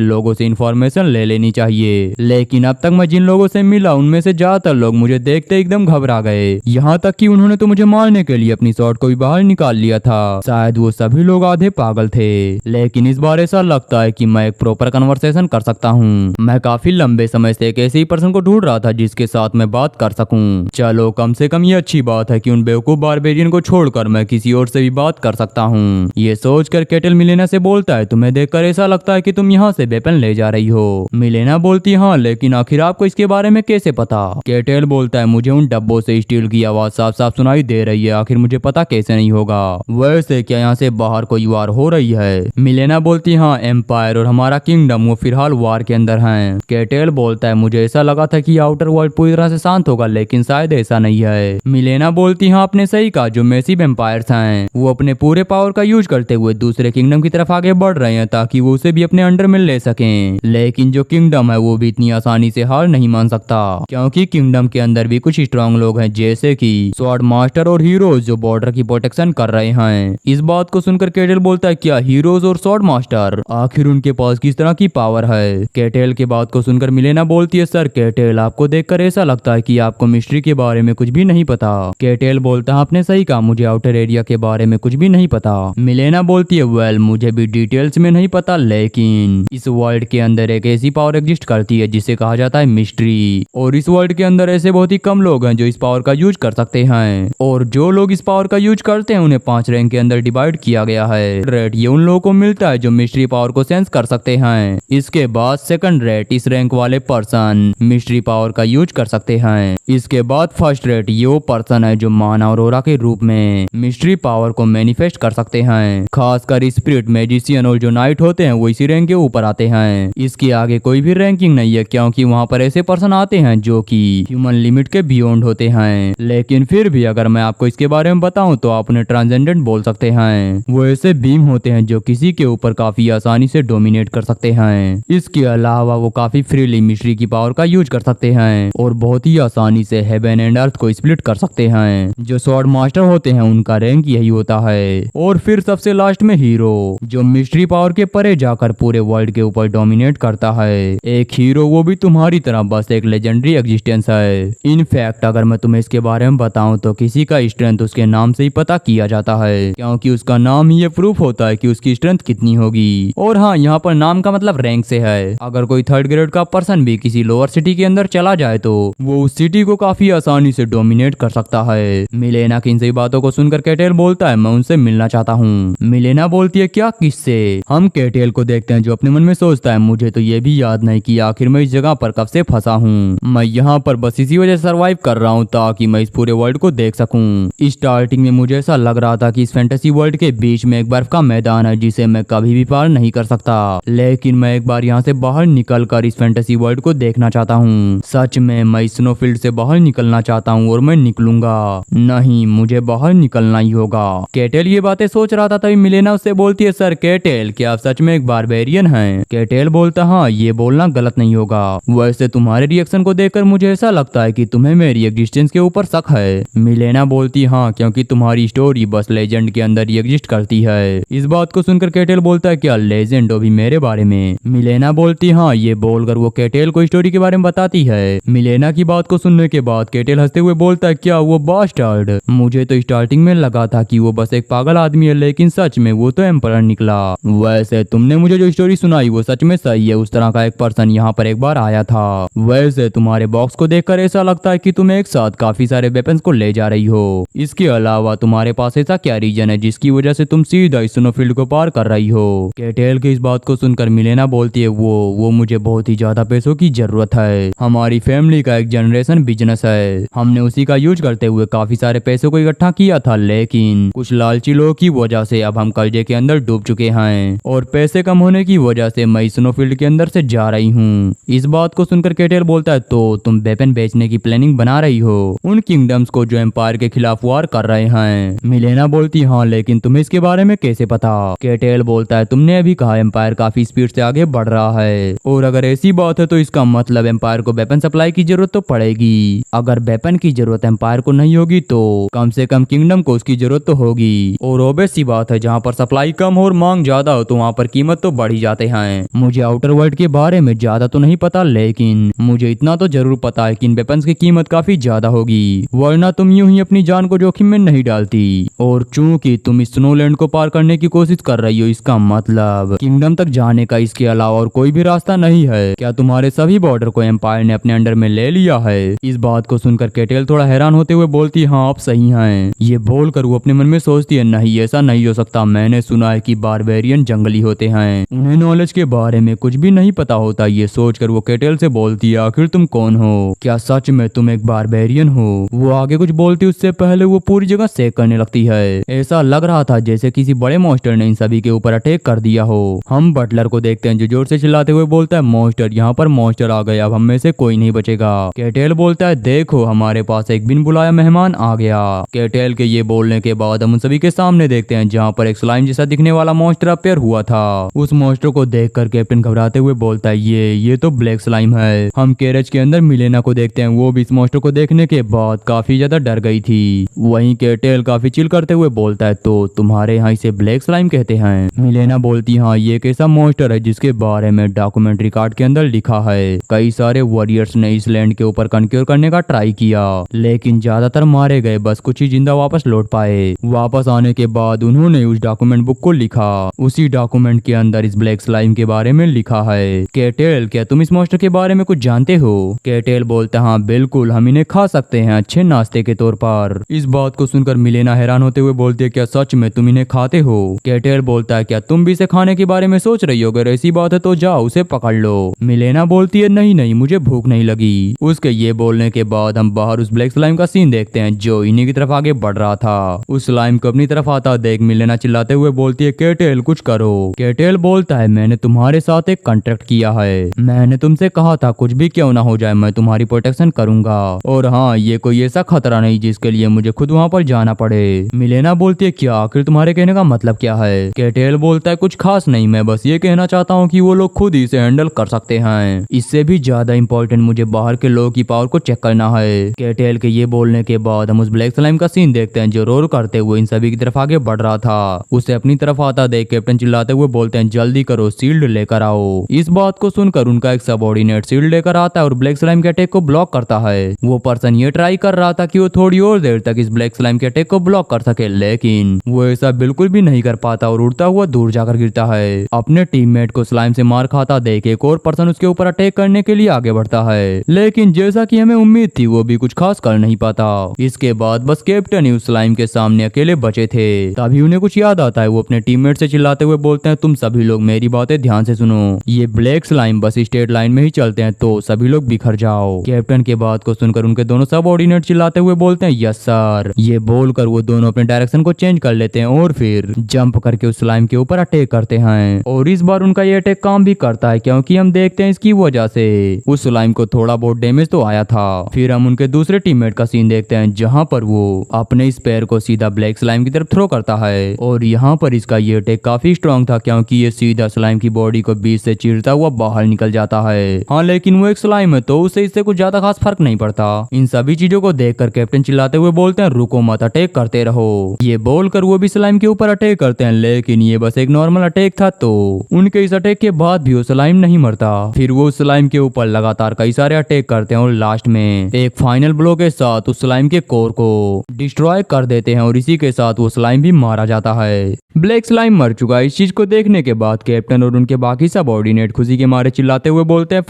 लोगों से इंफॉर्मेशन ले लेनी चाहिए। लेकिन अब तक मैं जिन लोगों से मिला उनमें से ज्यादातर लोग मुझे देखते एकदम घबरा गए, यहाँ तक कि उन्होंने तो मुझे मारने के लिए अपने अपनी शॉट को भी बाहर निकाल लिया था। शायद वो सभी लोग आधे पागल थे, लेकिन इस बार ऐसा लगता है कि मैं एक प्रॉपर कन्वर्सेशन कर सकता हूँ। मैं काफी लंबे समय से एक ऐसे ही पर्सन को ढूंढ रहा था जिसके साथ मैं बात कर सकूं। चलो कम से कम ये अच्छी बात है कि उन बेवकूफ बारबेरियन को छोड़कर मैं किसी और से भी बात कर सकता हूँ। ये सोचकर केटल मिलेना से बोलता है, तुम्हें देखकर ऐसा लगता है कि तुम यहाँ से वेपन ले जा रही हो। मिलेना बोलती, हाँ, लेकिन आखिर आपको इसके बारे में कैसे पता? केटल बोलता है, मुझे उन डब्बों से स्टील की आवाज साफ साफ सुनाई दे रही है, आखिर मुझे पता कैसे नहीं होगा? वैसे क्या यहाँ से बाहर कोई वार हो रही है? मिलेना बोलती, हाँ, एम्पायर और हमारा किंगडम वो फिलहाल वार के अंदर हैं। केटल बोलता है, मुझे ऐसा लगा था कि आउटर वर्ल्ड पूरी तरह से शांत होगा, लेकिन शायद ऐसा नहीं है। मिलेना बोलती, हाँ, आपने सही कहा, जो मैसिव एम्पायर्स हैं वो अपने पूरे पावर का यूज करते हुए दूसरे किंगडम की तरफ आगे बढ़ रहे हैं ताकि वो उसे भी अपने अंडर में ले सकें। लेकिन जो किंगडम है वो भी इतनी आसानी से हार नहीं मान सकता, क्योंकि किंगडम के अंदर भी कुछ स्ट्रांग लोग हैं, जैसे कि स्वॉर्ड मास्टर और हीरोज जो बॉर्डर की प्रोटेक्शन कर रहे हैं। इस बात को सुनकर केटल बोलता है, क्या हीरोज और स्वॉर्ड मास्टर, आखिर उनके पास किस तरह की पावर है? केटल की बात को सुनकर मिलेना बोलती है, सर केटल, आपको देखकर ऐसा लगता है कि आपको मिस्ट्री के बारे में कुछ भी नहीं पता। केटल बोलता है, आपने सही कहा, मुझे आउटर एरिया के बारे में कुछ भी नहीं पता। मिलेना बोलती है, वेल, मुझे भी डिटेल्स में नहीं पता, लेकिन इस वर्ल्ड के अंदर एक ऐसी पावर एग्जिस्ट करती है जिसे कहा जाता है मिस्ट्री, और इस वर्ल्ड के अंदर ऐसे बहुत ही कम लोग हैं जो इस पावर का यूज कर सकते हैं, और जो लोग इस पावर का यूज करते हैं उन्हें 5 रैंक के अंदर डिवाइड किया गया है। रेड ये उन लोगों को मिलता है जो मिस्ट्री पावर को सेंस कर सकते हैं। इसके बाद सेकंड रेट, इस रैंक वाले पर्सन मिस्ट्री पावर का यूज कर सकते हैं। इसके बाद फर्स्ट रेट, ये वो पर्सन है जो माना अरोरा के रूप में मिस्ट्री पावर को मैनिफेस्ट कर सकते हैं। खासकर स्पिरिट, मैजिशियन और जो नाइट होते हैं वो इसी रैंक के ऊपर आते हैं। इसके आगे कोई भी रैंकिंग नहीं है, क्योंकि वहाँ पर ऐसे पर्सन आते हैं जो कि ह्यूमन लिमिट के बियॉन्ड होते हैं। लेकिन फिर भी अगर मैं आपको इसके बारे में बताऊं तो आप उन्हें ट्रांसेंडेंट बोल सकते हैं। वो ऐसे बीम होते हैं जो किसी के ऊपर काफी आसानी से डोमिनेट कर सकते हैं। इसके अलावा वो काफी फ्रीली मिस्ट्री की पावर का यूज कर सकते हैं और बहुत ही आसानी से हेवन एंड अर्थ को स्प्लिट कर सकते हैं। जो स्वॉर्ड मास्टर होते हैं उनका रैंक यही होता है। और फिर सबसे लास्ट में हीरो, जो मिस्ट्री पावर के परे जाकर पूरे वर्ल्ड के ऊपर डोमिनेट करता है। एक हीरो, वो भी तुम्हारी तरह बस एक लेजेंडरी एग्जिस्टेंस है। इनफैक्ट अगर मैं तुम्हें इसके बारे में बताऊं तो किसी का स्ट्रेंथ उसके नाम से ही पता किया जाता है, क्योंकि उसका नाम ही ये प्रूफ होता है कि उसकी स्ट्रेंथ कितनी होगी। और हाँ, यहाँ पर नाम का मतलब रैंक से है। अगर कोई थर्ड ग्रेड का पर्सन भी किसी लोअर सिटी के अंदर चला जाए तो वो उस सिटी को काफी आसानी से डोमिनेट कर सकता है। मिलेना की इन सही बातों को सुनकर केटेल बोलता है, मैं उनसे मिलना चाहता हूँ। मिलेना बोलती है, क्या, किससे? हम केटेल को देखते हैं जो अपने मन में सोचता है, मुझे तो ये भी याद नहीं कि आखिर मैं इस जगह पर कब से फंसा हूँ। मैं यहाँ पर बस इसी वजह से सर्वाइव कर रहा हूँ ताकि मैं इस पूरे वर्ल्ड को देख सकूं। स्टार्टिंग में मुझे ऐसा लग रहा था कि इस फैंटेसी वर्ल्ड के बीच में एक बर्फ का मैदान है जिसे मैं कभी भी पार नहीं कर सकता, लेकिन मैं एक बार यहाँ से बाहर निकल कर इस फैंटेसी वर्ल्ड को देखना चाहता हूँ। सच में मैं स्नोफील्ड से बाहर निकलना चाहता हूँ और मैं निकलूंगा। नहीं, मुझे बाहर निकलना ही होगा। केटेल ये बातें सोच रहा था तभी मिलेना उससे बोलती है, सर केटेल, क्या आप सच में एक बारबेरियन हैं? केटेल बोलता, हाँ, ये बोलना गलत नहीं होगा। वैसे तुम्हारे रिएक्शन को देखकर मुझे ऐसा लगता है कि तुम्हें मेरी एग्जिस्टेंस के ऊपर शक है। मिलेना बोलती, हाँ, क्योंकि तुम्हारी स्टोरी बस लेजेंड के अंदर ही एग्जिस्ट करती है। इस बात को सुनकर केटेल बोलता है, क्या लेजेंड भी मेरे बारे में? मिलेना बोलती, हाँ। ये बोलकर वो केटेल को स्टोरी के बारे में बताती है। मिलेना की बात को सुनने के बाद केटेल हंसते हुए बोलता है, क्या वो बास्टर्ड? मुझे तो स्टार्टिंग में लगा था कि वो बस एक पागल आदमी है, लेकिन सच में वो तो एम्परर निकला। वैसे तुमने मुझे जो स्टोरी सुनाई वो सच में सही है। उस तरह का एक पर्सन यहाँ पर एक बार आया था। वैसे तुम्हारे बॉक्स को देखकर ऐसा लगता है कि तुम एक साथ काफी सारे वेपन्स को ले जा रही हो। इसके अलावा तुम्हारे पास ऐसा क्या रीजन है जिसकी वजह से तुम सीधा स्नोफील्ड को पार कर रही हो? केटेल की इस बात को सुनकर मिलेना बोलती है, वो मुझे बहुत ही ज्यादा पैसों की जरूरत है। हमारी फैमिली का एक जनरेशन बिजनेस है। हमने उसी का यूज करते हुए काफी सारे पैसों को इकट्ठा किया था, लेकिन कुछ लालची लोगों की वजह से अब हम कर्जे के अंदर डूब चुके हैं और पैसे कम होने की वजह से मैं स्नोफील्ड के अंदर से जा रही हूँ। इस बात को सुनकर केटेल बोलता है, तो तुम वेपन बेचने की प्लानिंग बना रही हो उन किंगडम्स को जो एम्पायर के खिलाफ वार कर रहे हैं? मिलेना बोलती, हाँ, लेकिन तुम्हें इसके बारे में कैसे पता? केटेल बोलता है, तुमने अभी कहा एम्पायर काफी स्पीड से आगे बढ़ रहा है, और अगर ऐसी बात है तो इसका मतलब एम्पायर को वेपन सप्लाई की जरूरत तो पड़ेगी। अगर वेपन की जरूरत एम्पायर को नहीं होगी तो कम से कम किंगडम को उसकी जरूरत तो होगी, और ऑब्वियस सी बात है जहाँ पर सप्लाई कम हो और मांग ज्यादा हो तो वहाँ पर कीमत तो बढ़ ही जाते हैं। मुझे आउटर वर्ल्ड के बारे में ज्यादा तो नहीं पता, लेकिन मुझे इतना तो जरूर पता है कि इन वेपन्स की कीमत काफी ज्यादा होगी, वरना तुम यूं ही अपनी जान को जोखिम में नहीं डालती। और चूंकि तुम इस स्नोलैंड को पार करने की कोशिश कर रही हो, इसका मतलब किंगडम तक जाने का इसके अलावा और कोई भी रास्ता नहीं है। क्या तुम्हारे सभी बॉर्डर को एम्पायर ने अपने अंडर में ले लिया है? इस बात को सुनकर केटेल थोड़ा हैरान होते हुए बोलती है, हाँ आप सही हैं। ये बोलकर वो अपने मन में सोचती है, नहीं ऐसा नहीं हो सकता, मैंने सुना है कि बारबेरियन जंगली होते हैं, उन्हें नॉलेज के बारे में कुछ भी नहीं पता होता। ये सोचकर वो केटेल से बोलती है, आखिर तुम कौन हो? क्या सच में तुम एक बारबेरियन हो? वो आगे कुछ बोलती उससे पहले वो पूरी जगह सेक करने लगती है। ऐसा लग रहा था जैसे किसी बड़े मॉन्स्टर ने इन सभी के ऊपर अटैक कर दिया हो। हम बटलर को देखते हैं जो जोर से चिल्लाते हुए बोलता है, मॉन्स्टर, यहाँ पर मॉन्स्टर आ गया, अब हम में से कोई नहीं बचेगा। केटेल बोलता है, देखो हमारे पास एक बिन बुलाया मेहमान आ गया। केटेल के ये बोलने के बाद हम उन सभी के सामने देखते हैं जहाँ पर एक स्लाइम जैसा दिखने वाला मॉन्स्टर अपेयर हुआ था। उस मॉन्स्टर को देखकर कैप्टन घबराते हुए बोलता है, ये तो ब्लैक स्लाइम है। हम कैरेज के अंदर मिलेना को देखते हैं, वो भी इस मॉन्स्टर को देखने के बाद काफी ज्यादा डर गई थी। वहीं केटेल काफी चिल करते हुए बोलता है, तो तुम्हारे यहाँ इसे ब्लैक स्लाइम कहते हैं? मिलेना बोलती, हाँ ये एक ऐसा मॉन्स्टर है जिसके बारे में डॉक्यूमेंट्री कार्ड के अंदर लिखा है। कई सारे वॉरियर्स ने इस लैंड के ऊपर कनक्योर करने का ट्राई किया, लेकिन ज्यादातर मारे गए, बस कुछ ही जिंदा वापस लौट पाए। वापस आने के बाद उन्होंने उस डॉक्यूमेंट बुक को लिखा। उसी डॉक्यूमेंट के अंदर इस ब्लैक स्लाइम के बारे में लिखा है। केटेल, क्या तुम इस मॉन्स्टर के बारे में कुछ जानते हो? केटेल बोलता, हाँ बिल्कुल, हम इन्हें खा सकते हैं अच्छे नाश्ते के तौर पर। इस बात को सुनकर मिलेना हैरान होते हुए बोलती है, क्या सच में तुम इन्हें खाते हो? केटेल बोलता है, क्या तुम भी इसे खाने के बारे में सोच रही हो? अगर ऐसी बात है तो जाओ उसे पकड़ लो। मिलेना बोलती है, नहीं नहीं, मुझे भूख नहीं लगी। उसके ये बोलने के बाद हम बाहर उस ब्लैक स्लाइम का सीन देखते हैं जो इन्हीं की तरफ आगे बढ़ रहा था। उस स्लाइम को अपनी तरफ आता देख मिलेना चिल्लाते हुए बोलती है, केटेल कुछ करो। केटेल बोलता है, मैंने तुम्हारे साथ एक कॉन्ट्रैक्ट किया है, मैंने तुमसे कहा था कुछ भी क्यों ना हो जाए मैं तुम्हारी प्रोटेक्शन करूंगा, और हाँ ये कोई ऐसा खतरा नहीं जिसके लिए मुझे खुद वहाँ पर जाना पड़े। मिलेना बोलती है, क्या आखिर तुम्हारे कहने का मतलब क्या है? केटेल बोलता है, कुछ खास नहीं, मैं बस ये कहना चाहता हूँ कि वो लोग खुद ही इसे हैंडल कर सकते हैं। इससे भी ज्यादा इंपॉर्टेंट मुझे बाहर के लोगों की पावर को चेक करना है। केटेल के ये बोलने के बाद हम उस ब्लैक स्लाइम का सीन देखते हैं जो रोर करते हुए इन सभी की तरफ आगे बढ़ रहा था। उसे अपनी तरफ आता देख कैप्टन चिल्लाते हुए बोलते हैं, जल्दी करो, शील्ड लेकर आओ। इस बात को सुनकर उनका एक सबऑर्डिनेट शील्ड लेकर आता है और ब्लैक स्लाइम के अटैक को ब्लॉक करता है। वो पर्सन ये ट्राई कर रहा था कि वो थोड़ी और देर तक इस ब्लैक स्लाइम के अटैक को ब्लॉक कर सके, लेकिन वो ऐसा बिल्कुल भी नहीं कर पाता और उड़ता हुआ दूर जाकर गिरता है। अपने टीममेट को स्लाइम से मार खाता देख एक और पर्सन उसके ऊपर अटैक करने के लिए आगे बढ़ता है, लेकिन जैसा कि हमें उम्मीद थी वो भी कुछ खास कर नहीं पाता। इसके बाद बस कैप्टन ही उस स्लाइम के सामने अकेले बचे थे। तभी उन्हें कुछ याद आता है, वो अपने टीममेट से चिल्लाते हुए बोलते हैं, तुम सभी लोग मेरी बातें ध्यान से सुनो, ये ब्लैक स्लाइम बस स्ट्रेट लाइन में ही चलते हैं, तो सभी लोग बिखर जाओ। कैप्टन के बात को सुनकर उनके दोनों सबऑर्डिनेट चिल्लाते हुए बोलते हैं, यस सर। ये बोलकर वो दोनों अपने डायरेक्शन को चेंज कर लेते हैं और फिर जंप करके उस स्लाइम के ऊपर अटैक करते हैं। और इस बार उनका ये अटैक काम भी करता है, क्योंकि हम देखते हैं इसकी वजह से उस स्लाइम को थोड़ा बहुत डैमेज तो आया था। फिर हम उनके दूसरे टीममेट का सीन देखते हैं जहां पर वो अपने इस पैर को सीधा ब्लैक स्लाइम की तरफ थ्रो करता है, और यहाँ पर इसका ये अटैक काफी स्ट्रॉन्ग था क्योंकि ये सीधा स्लाइम की बॉडी को बीच से चीरता हुआ बाहर निकल जाता है। हाँ, लेकिन वो एक स्लाइम है तो उसे इससे कुछ ज्यादा खास फर्क नहीं पड़ता। इन सभी चीजों को देखकर कैप्टन चिल्लाते हुए बोलते हैं, रुको मत, अटैक करते रहो। ये बोलकर वो भी स्लाइम के ऊपर अटैक करते हैं, लेकिन ये बस एक नॉर्मल अटैक था, तो उनके इस अटैक के बाद भी वो स्लाइम नहीं मरता। फिर वो स्लाइम के ऊपर लगातार कई सारे अटैक करते हैं और लास्ट में एक फाइनल ब्लो के साथ उस स्लाइम के कोर को डिस्ट्रॉय कर देते हैं और इसी के साथ वो स्लाइम भी मारा जाता है। ब्लैक स्लाइम मर चुका है। इस चीज को देखने के बाद कैप्टन और उनके बाकी सबऑर्डिनेट खुशी के मारे चिल्लाते हुए बोलते हैं,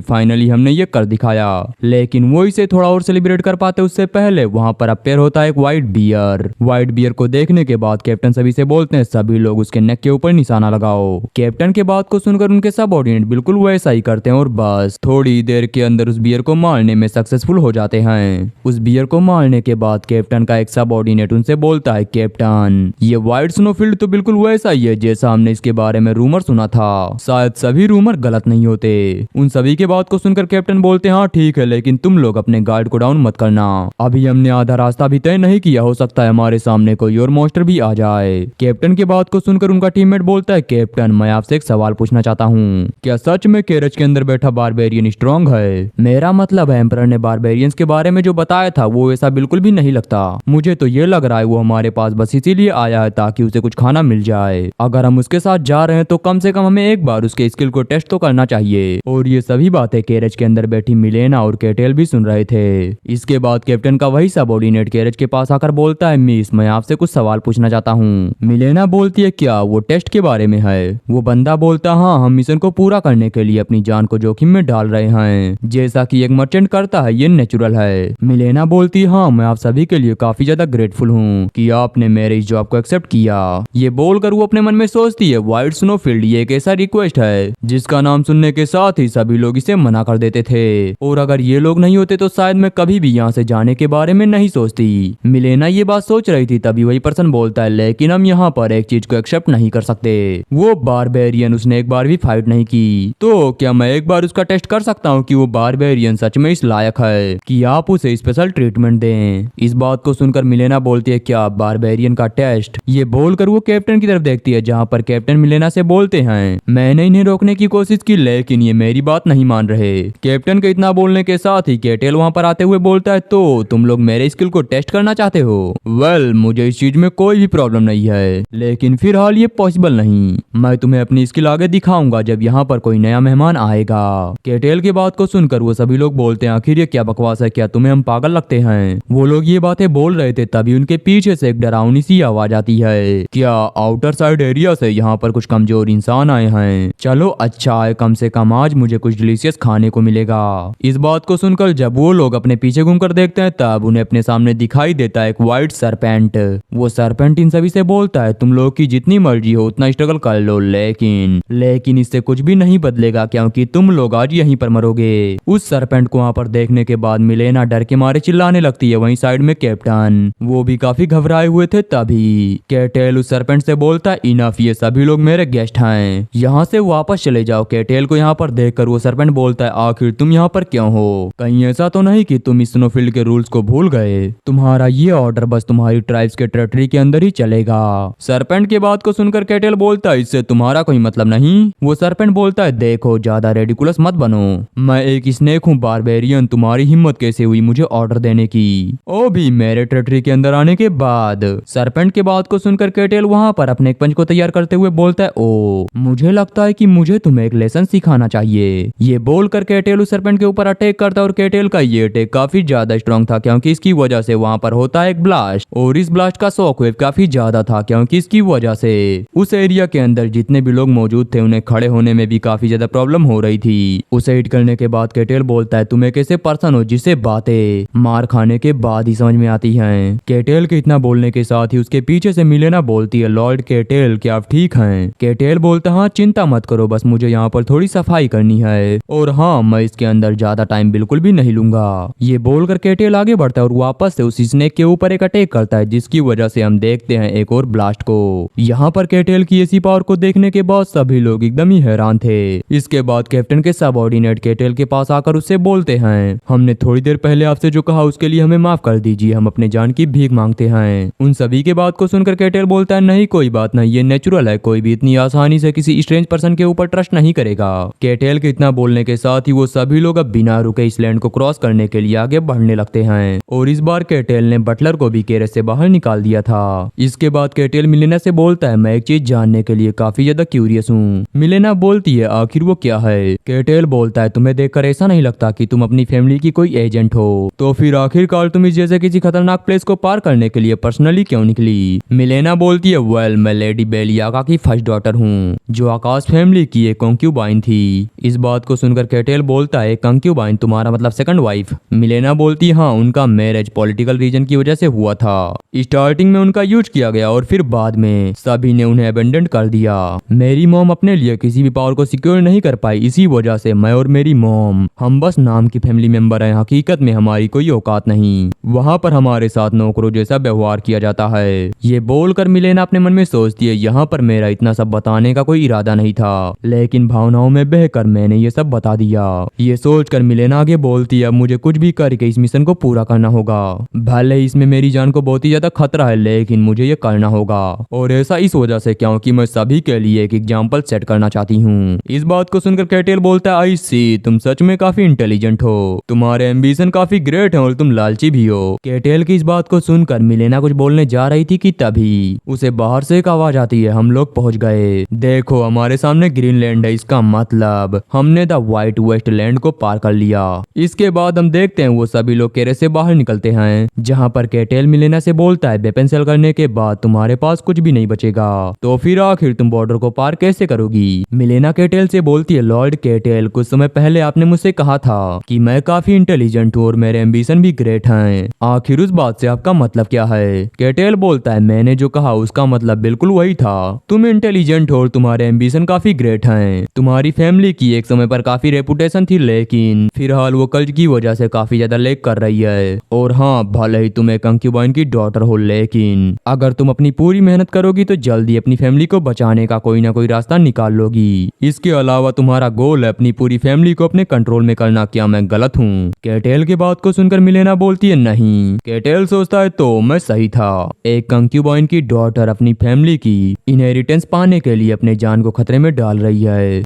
फाइनली हमने ये कर दिखाया। लेकिन वो इसे थोड़ा और सेलिब्रेट कर पाते उससे पहले वहां पर अपेयर होता है एक व्हाइट बियर। व्हाइट बियर को देखने के बाद कैप्टन सभी से बोलते हैं, सभी लोग उसके नेक के ऊपर निशाना लगाओ। कैप्टन के बात को सुनकर उनके सबऑर्डिनेट बिल्कुल वैसा ही करते हैं और बस थोड़ी देर के अंदर उस बियर को मारने में सक्सेसफुल हो जाते हैं। उस बियर को मारने के बाद कैप्टन का एक सबऑर्डिनेट उनसे बोलता है, कैप्टन ये व्हाइट स्नोफील्ड तो बिल्कुल वैसा ही है जैसा हमने इसके बारे में रूमर सुना था, शायद सभी रूमर गलत नहीं होते। उन सभी के बात को सुनकर कैप्टन बोलते हैं, हाँ ठीक है, लेकिन तुम लोग अपने गार्ड को डाउन मत करना, अभी हमने आधा रास्ता भी तय नहीं किया, हो सकता है हमारे सामने कोई और मॉन्स्टर भी आ जाए। कैप्टन की बात को सुनकर उनका टीममेट बोलता है, कैप्टन मैं आपसे एक सवाल पूछना चाहता हूँ, क्या सच में कैरेज के अंदर बैठा बारबेरियन स्ट्रॉन्ग है? मेरा मतलब है एम्परर ने बारबेरियंस के बारे में जो बताया था वो ऐसा बिल्कुल भी नहीं लगता। मुझे तो ये लग रहा है वो हमारे पास बस इसीलिए आया है ताकि उसे कुछ खाना मिल जाए। अगर हम उसके साथ जा रहे हैं तो कम से कम हमें एक बार उसके स्किल को टेस्ट तो करना चाहिए। और ये सभी बातें कैरेज के अंदर बैठी मिलेना और केटेल भी सुन रहे थे। इसके बाद कैप्टन का वही सबऑर्डिनेट कैरेज के पास आकर बोलता है, मिस मैं आपसे कुछ सवाल पूछना चाहता हूँ। मिलेना बोलती है, क्या वो टेस्ट के बारे में है? वो बंदा बोलता, हाँ हम मिशन को पूरा करने के लिए अपनी जान को जोखिम में डाल रहे हैं, जैसा कि एक मर्चेंट करता है, ये नेचुरल है। मिलेना बोलती, हाँ मैं आप सभी के लिए काफी ज्यादा ग्रेटफुल हूँ कि आपने मेरे इस जॉब को एक्सेप्ट किया। ये बोलकर वो अपने मन में सोचती है, व्हाइट स्नोफील्ड ये एक ऐसा रिक्वेस्ट है जिसका नाम सुनने के साथ ही सभी लोग इसे मना कर देते थे, और अगर ये लोग नहीं होते तो शायद मैं कभी भी यहाँ से जाने के बारे में नहीं सोचती। मिलेना ये बात सोच रही थी, तभी वही पर्सन बोलता है, लेकिन हम यहाँ पर एक चीज को एक्सेप्ट नहीं कर सकते, वो बारबेरियन उसने एक बार भी फाइट नहीं की, तो क्या मैं एक बार उसका टेस्ट कर सकता हूँ कि वो बारबेरियन सच में इस लायक है कि आप उसे स्पेशल ट्रीटमेंट दें। इस बात को सुनकर मिलेना बोलती है, क्या बारबेरियन का टेस्ट? ये बोलकर वो कैप्टन की तरफ देखती है, जहाँ पर कैप्टन मिलेना से बोलते हैं, मैंने इन्हें रोकने की कोशिश की लेकिन ये मेरी बात नहीं मान रहे। कैप्टन के इतना बोलने के साथ ही केटेल वहाँ पर आते हुए बोलता है, तो तुम लोग मेरे स्किल को टेस्ट करना चाहते हो? वेल मुझे इस चीज में कोई भी प्रॉब्लम नहीं है, लेकिन फिलहाल ये पॉसिबल नहीं। मैं तुम्हें अपनी स्किल आगे दिखाऊंगा जब यहाँ पर कोई नया मेहमान आएगा। केटेल की बात को सुनकर वो सभी लोग बोलते हैं, आखिर ये क्या बकवास है, क्या तुम्हें हम पागल लगते हैं? वो लोग ये बातें बोल रहे थे, तभी उनके पीछे से एक डरावनी सी आवाज आती है, क्या आउटर साइड एरिया से यहाँ पर कुछ कमजोर इंसान आए हैं? चलो अच्छा है, कम से कम आज मुझे कुछ डिलीशियस खाने को मिलेगा। इस बात को सुनकर जब वो लोग अपने पीछे घूमकर देखते हैं, तब उन्हें अपने सामने दिखाई देता है एक व्हाइट सरपेंट। वो सरपेंट इन सभी से बोलता है, तुम लोग की जितनी मर्जी हो उतना स्ट्रगल कर लो, लेकिन इससे कुछ भी नहीं बदलेगा क्योंकि तुम लोग आज यहीं पर मरोगे। उस सरपेंट को वहाँ पर देखने के बाद मिलेना डर के मारे चिल्लाने लगती है। वहीं साइड में कैप्टन, वो भी काफी घबराए हुए थे। तभी केटेल उस सरपेंट से बोलता है, इनफ, ये सभी लोग मेरे गेस्ट हैं, यहाँ से वापस चले जाओ। केटेल को यहाँ पर देखकर वो सरपेंट बोलता है, आखिर तुम यहाँ पर क्यों हो? कहीं ऐसा तो नहीं कि तुम इस स्नोफील्ड के रूल्स को भूल गए? तुम्हारा ये ऑर्डर बस तुम्हारी ट्राइब्स के टेरिटरी के अंदर ही चलेगा। सरपेंट की बात को सुनकर केटेल बोलता है, इससे तुम्हारा कोई मतलब नहीं। वो सरपेंट बोलता है, देखो ज्यादा रेडिकुलस मत बनो, मैं एक स्नेक हूँ बारबेरियन, तुम्हारी हिम्मत कैसे हुई मुझे ऑर्डर देने की, ओ भी मेरे टेरिटरी के अंदर आने के बाद। सरपेंट की बात को सुनकर केटेल वहाँ पर अपने एक पंच को तैयार करते हुए बोलता है, ओ मुझे लगता है कि मुझे तुम्हें एक लेसन सिखाना चाहिए। ये बोलकर केटेल उस सरपेंट के ऊपर अटैक करता है, और केटेल का ये अटैक काफी ज्यादा स्ट्रॉन्ग था क्योंकि इसकी वजह से वहाँ पर होता है एक ब्लास्ट, और इस ब्लास्ट का शॉकवेव काफी ज्यादा था क्योंकि इसकी वजह से उस एरिया के अंदर जितने भी लोग मौजूद थे उन्हें खड़े होने में भी काफी ज्यादा प्रॉब्लम हो रही थी। उसे हिट करने के बाद केटेल बोलता है, तुम एक ऐसे पर्सन हो जिसे बातें मार खाने के बाद ही समझ में आती हैं। केटेल के इतना बोलने के साथ ही उसके पीछे से मिलेना बोलती है, लॉर्ड केटेल क्या आप ठीक हैं? केटेल बोलता, हाँ चिंता मत करो, बस मुझे यहाँ पर थोड़ी सफाई करनी है, और हाँ मैं इसके अंदर ज्यादा टाइम बिल्कुल भी नहीं लूंगा। ये बोलकर केटेल आगे बढ़ता है और वापस से उस स्नेक के ऊपर एक अटैक करता है, जिसकी वजह से हम देखते हैं एक और ब्लास्ट को। यहाँ पर केटेल की ऐसी पावर को देखने के बाद सभी लोग एकदम ही हैरान थे। इसके बाद कैप्टन के सबऑर्डिनेट केटेल के पास आकर उससे बोलते हैं, हमने थोड़ी देर पहले आपसे जो कहा उसके लिए हमें माफ कर दीजिए, हम अपने जान की भीख मांगते हैं। उन सभी के बात को सुनकर केटेल बोलता है, नहीं कोई बात नहीं, ये नेचुरल है, कोई भी इतनी आसानी से किसी स्ट्रेंज पर्सन के ऊपर ट्रस्ट नहीं करेगा। केटेल के इतना बोलने के साथ ही वो सभी लोग अब बिना रुके इस लैंड को क्रॉस करने के लिए आगे बढ़ने लगते हैं, और इस बार केटेल ने बटलर को भी केरे से बाहर निकाल दिया था। इसके बाद केटेल मिलेना से बोलता है, मैं एक चीज जानने के लिए काफी ज्यादा क्यूरियस हूँ। मिलेना बोलती है, आखिर वो क्या है? केटेल बोलता है, तुम्हें देखकर ऐसा नहीं लगता कि तुम अपनी फैमिली की कोई एजेंट हो, तो फिर आखिरकार तुम इस जैसे किसी खतरनाक प्लेस को पार करने के लिए पर्सनली क्यों निकली? मिलेना बोलती है, वेल मैं लेडी बेलियागा की फर्स्ट डॉटर हूँ, जो आकाश फैमिली की एक कंक्यूबाइन थी। इस बात को सुनकर केटेल बोलता है, कंक्यूबाइन तुम्हारा मतलब सेकंड वाइफ? मिलेना बोलती है, हाँ उनका मैरिज पॉलिटिकल रीजन की वजह से हुआ था। स्टार्टिंग में उनका यूज किया गया और फिर बाद में सभी ने उन्हें अबेंडन कर दिया। मेरी मॉम अपने लिए किसी भी पावर को सिक्योर नहीं कर पाई, इसी वजह से मैं और मेरी मॉम हम बस नाम की फैमिली मेंबर हैं, हकीकत में हमारी कोई औकात नहीं। वहाँ पर हमारे साथ नौकरों जैसा व्यवहार किया जाता है। ये बोलकर मिलेना अपने मन में सोचती है, यहाँ पर मेरा इतना सब बताने का कोई इरादा नहीं था, लेकिन भावनाओं में बहकर मैंने ये सब बता दिया। ये सोचकर मिलेना आगे बोलती है, मुझे कुछ भी करके इस मिशन को पूरा करना होगा, भले ही इसमें मेरी जान को बहुत ही ज्यादा खतरा है, लेकिन मुझे ये करना होगा, और ऐसा इस वजह से क्योंकि मैं सभी के लिए एक एग्जाम्पल सेट करना चाहती हूँ। इस बात को सुनकर केटेल बोलता है, आई सी, तुम सच में काफी इंटेलिजेंट हो, तुम्हारे एम्बिशन काफी ग्रेट है और तुम लालची भी हो। केटेल की इस बात को सुनकर मिलेना कुछ बोलने जा रही थी कि तभी उसे बाहर से एक आवाज आती है, हम लोग पहुंच गए, देखो हमारे सामने ग्रीनलैंड है, इसका मतलब हमने द व्हाइट वेस्टलैंड को पार कर लिया। इसके बाद हम देखते हैं वो सभी लोग केरे से बाहर निकलते हैं, जहाँ पर केटेल मिलेना से बोलता है वेपन सेल करने के बाद तुम्हारे पास कुछ भी नहीं बचेगा, तो फिर आखिर तुम बॉर्डर को पार कैसे करोगी। मिलेना केटेल से बोलती है लॉर्ड केटेल, कुछ समय पहले आपने मुझसे कहा था कि मैं काफी इंटेलिजेंट हूँ और मेरे एम्बिशन भी ग्रेट हैं। आखिर उस बात से आपका मतलब क्या है। केटेल बोलता है मैंने जो कहा उसका मतलब बिल्कुल वही था। तुम इंटेलिजेंट हो और तुम्हारे एम्बिशन काफी ग्रेट हैं। तुम्हारी फैमिली की एक समय पर काफी रेपुटेशन थी, लेकिन फिलहाल वो कर्ज की वजह से काफी ज्यादा लेक कर रही है। और हाँ, भले ही तुम एक कंक्यूबाइन की डॉटर हो, लेकिन अगर तुम अपनी पूरी मेहनत करोगी तो जल्दी अपनी फैमिली को बचाने का कोई ना कोई रास्ता निकाल लोगी। इसके अलावा तुम्हारा गोल है अपनी पूरी फैमिली को अपने कंट्रोल में करना। क्या मैं गलत हूँ। केटेल की बात को सुनकर मिलेना बोलती है नहीं। केटेल सोचता है तो मैं सही था। एक कंक्यूबाइन की डॉटर अपनी फैमिली की इनहेरिटेंस पाने के लिए अपने जान को खतरे में डाल रही है।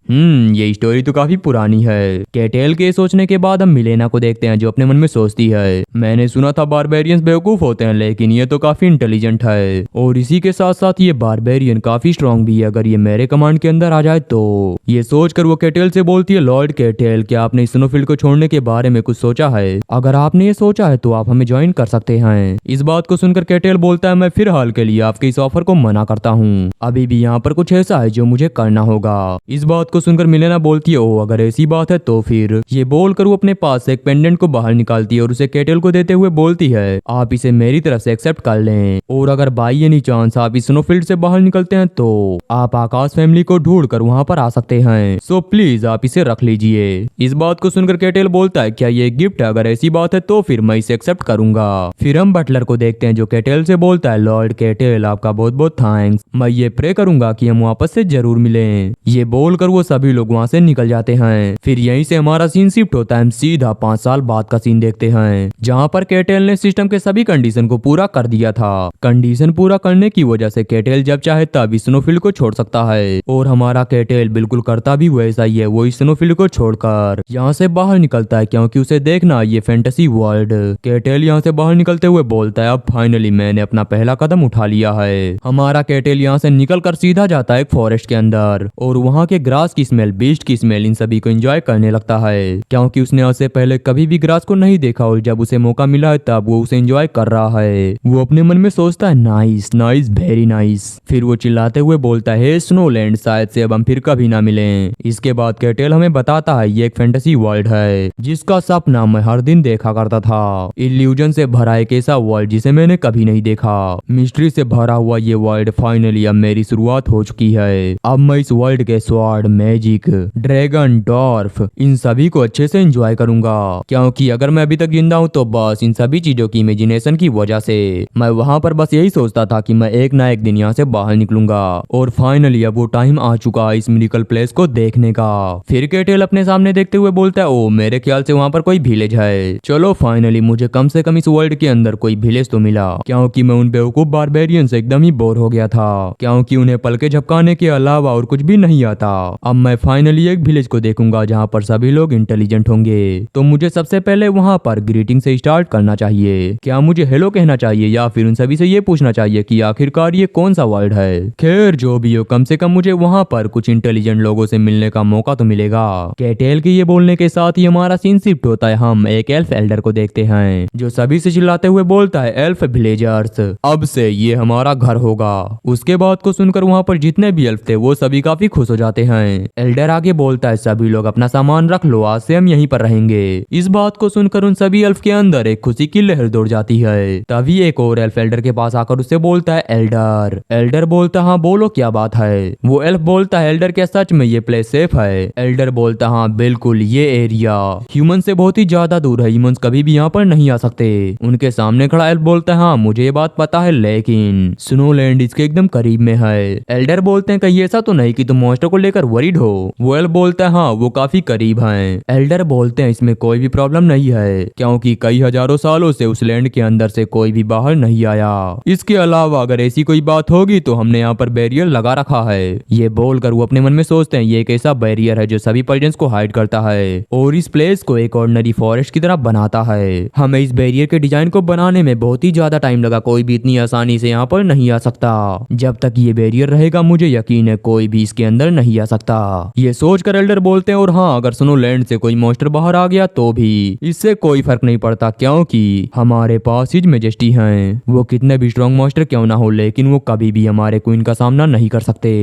ये स्टोरी तो काफी पुरानी है। केटेल के सोचने के बाद हम मिलेना को देखते हैं जो अपने मन में सोचती है मैंने सुना था बारबेरियंस बेवकूफ होते हैं, लेकिन ये तो काफी इंटेलिजेंट है और इसी के साथ साथ ये बारबेरियन काफी स्ट्रांग भी है। अगर ये मेरे कमांड के अंदर आ जाए तो। ये सोचकर वो केटेल से बोलती है लॉर्ड केटेल, क्या आपने स्नोफील्ड को छोड़ने के बारे में कुछ सोचा है। अगर आपने ये सोचा है तो आप हमें ज्वाइन कर सकते हैं। इस बात को सुनकर केटेल बोलता है मैं फिलहाल के लिए आपके इस ऑफर को मना करता हूँ। अभी भी यहाँ पर कुछ ऐसा है जो मुझे करना होगा। इस बात को सुनकर मिलेना बोलती है ओ अगर ऐसी बात है तो फिर। ये बोलकर वो अपने पास से एक पेंडेंट को बाहर निकालती है और उसे केटेल को देते हुए बोलती है आप इसे मेरी तरफ से एक्सेप्ट कर लें, और अगर बाई एनी चांस आप इस स्नोफील्ड से बाहर निकलते हैं तो आप आकाश फैमिली को ढूंढ कर वहाँ पर आ सकते हैं। सो प्लीज आप इसे रख लीजिए। इस बात को सुनकर केटेल बोलता है क्या ये गिफ्ट है, अगर ऐसी बात है तो फिर मैं इसे एक्सेप्ट करूंगा। फिर हम बटलर को देखते हैं जो केटेल से बोलता है लॉर्ड केटेल आपका बहुत बहुत थैंक्स, मैं ये प्रे करूंगा कि हम वापस से जरूर मिलें। ये बोलकर वो सभी लोग वहाँ से निकल जाते हैं। फिर यहीं से हमारा सीन शिफ्ट होता है। हम सीधा 5 साल बाद का सीन देखते हैं जहाँ पर केटेल ने सिस्टम के सभी कंडीशन को पूरा कर दिया था। कंडीशन पूरा करने की वजह से केटेल जब चाहे तब स्नोफील्ड को छोड़ सकता है और हमारा केटेल बिल्कुल करता भी वैसा ही है। वो स्नोफील्ड को छोड़कर यहाँ से बाहर निकलता है क्योंकि उसे देखना ये फैंटेसी वर्ल्ड। केटेल यहाँ से बाहर निकलते हुए बोलता है अब फाइनली मैंने अपना पहला कदम उठा लिया है। हमारा केटेल यहाँ से निकलकर सीधा जाता है एक फॉरेस्ट के अंदर और वहाँ के ग्रास की स्मेल, बीस्ट की स्मेल, इन सभी को एंजॉय करने लगता है क्योंकि उसने आज से पहले कभी भी ग्रास को नहीं देखा और जब उसे मौका मिला है तब वो उसे एंजॉय कर रहा है। वो अपने मन में सोचता है नाइस नाइस वेरी नाइस। फिर वो चिल्लाते हुए बोलता है स्नोलैंड शायद से अब हम फिर कभी ना मिलें। इसके बाद केटेल हमें बताता है ये एक फैंटेसी वर्ल्ड है जिसका सपना मैं हर दिन देखा करता था। इल्यूजन से भरा एक ऐसा वर्ल्ड जिसे मैंने कभी नहीं देखा। मिस्ट्री से भरा हुआ ये वर्ल्ड फाइनली अब मेरी शुरुआत हो चुकी है। अब मैं इस वर्ल्ड के स्वॉर्ड, मैजिक, ड्रैगन, डॉर्फ, इन सभी को अच्छे से एंजॉय करूंगा क्योंकि अगर मैं अभी तक जिंदा हूँ तो बस इन सभी चीजों की इमेजिनेशन की वजह से। मैं वहां पर बस यही सोचता था कि मैं एक ना एक दिन यहाँ से बाहर निकलूंगा और फाइनली अब वो टाइम आ चुका है इस मिरेकल प्लेस को देखने का। फिर केटेल अपने सामने देखते हुए बोलता है ओ मेरे ख्याल से वहाँ पर कोई विलेज है। चलो फाइनली मुझे कम से कम इस वर्ल्ड के अंदर कोई विलेज तो मिला क्योंकि मैं उन बेवकूफ बारबेरियन से एकदम ही बोर हो गया था क्योंकि उन्हें पलके झपकाने के अलावा और कुछ भी नहीं आता। अब मैं फाइनली एक विलेज को देखूंगा जहाँ पर सभी लोग इंटेलिजेंट होंगे। तो मुझे सबसे पहले वहाँ पर ग्रीटिंग से स्टार्ट करना चाहिए। क्या मुझे हेलो कहना चाहिए या फिर उन सभी से ये पूछना चाहिए कि आखिरकार ये कौन सा वर्ल्ड है। खैर जो भी हो, कम से कम मुझे वहाँ पर कुछ इंटेलिजेंट लोगों से मिलने का मौका तो मिलेगा। केटेल के ये बोलने के साथ ही हमारा सीन शिफ्ट होता है। हम एक एल्फ एल्डर को देखते हैं जो सभी से चिल्लाते हुए बोलता है एल्फ विलेजर्स अब से ये हमारा घर होगा। उसके बाद को सुनकर वहाँ पर जितने भी एल्फ थे वो सभी काफी खुश हो जाते हैं। एल्डर आगे बोलता है सभी लोग अपना सामान रख लो, आज से हम यहीं पर रहेंगे। इस बात को सुनकर उन सभी एल्फ के अंदर एक खुशी की लहर दौड़ जाती है। तभी एक और एल्फ एल्डर के पास आकर उससे बोलता है एल्डर। एल्डर बोलता हाँ बोलो क्या बात है। वो एल्फ बोलता है एल्डर क्या सच में ये प्लेस सेफ है। एल्डर बोलता हाँ बिल्कुल, ये एरिया ह्यूमन से बहुत ही ज्यादा दूर है, ह्यूमंस कभी भी यहाँ पर नहीं आ सकते। उनके सामने खड़ा एल्फ बोलता है हाँ मुझे ये बात पता है लेकिन स्नोलैंड इसके एकदम करीब में है। एल्डर बोलते हैं कहीं ऐसा तो नहीं कि तुम मॉन्स्टर को लेकर वरीड हो। वो एल्फ बोलता है हाँ वो काफी करीब हैं। एल्डर बोलते हैं इसमें कोई भी प्रॉब्लम नहीं है क्योंकि कई हजारों सालों से उस लैंड के अंदर से कोई भी बाहर नहीं आया। इसके अलावा अगर ऐसी कोई बात होगी तो हमने यहाँ पर बैरियर लगा रखा है। ये बोलकर वो अपने मन में सोचते हैं ये एक ऐसा बैरियर है जो सभी प्रेजेंस को हाइड करता है और इस प्लेस को एक ऑर्डिनरी फॉरेस्ट की तरह बनाता है। हमें इस बैरियर के डिजाइन को बनाने में बहुत ही ज्यादा टाइम लगा, कोई भी इतनी आसानी से यहाँ पर नहीं आ सकता। जब तक ये बैरियर रहेगा मुझे यकीन है कोई भी इसके अंदर नहीं आ सकता। ये सोचकर एल्डर बोलते हैं और हाँ अगर स्नोलैंड से कोई मॉन्स्टर बाहर आ गया तो भी इससे कोई फर्क नहीं पड़ता क्योंकि हम हमारे पास हिज मेजेस्टी हैं। वो कितने भी स्ट्रॉन्ग मास्टर क्यों ना हो, लेकिन वो कभी भी हमारे क्वीन का सामना नहीं कर सकते।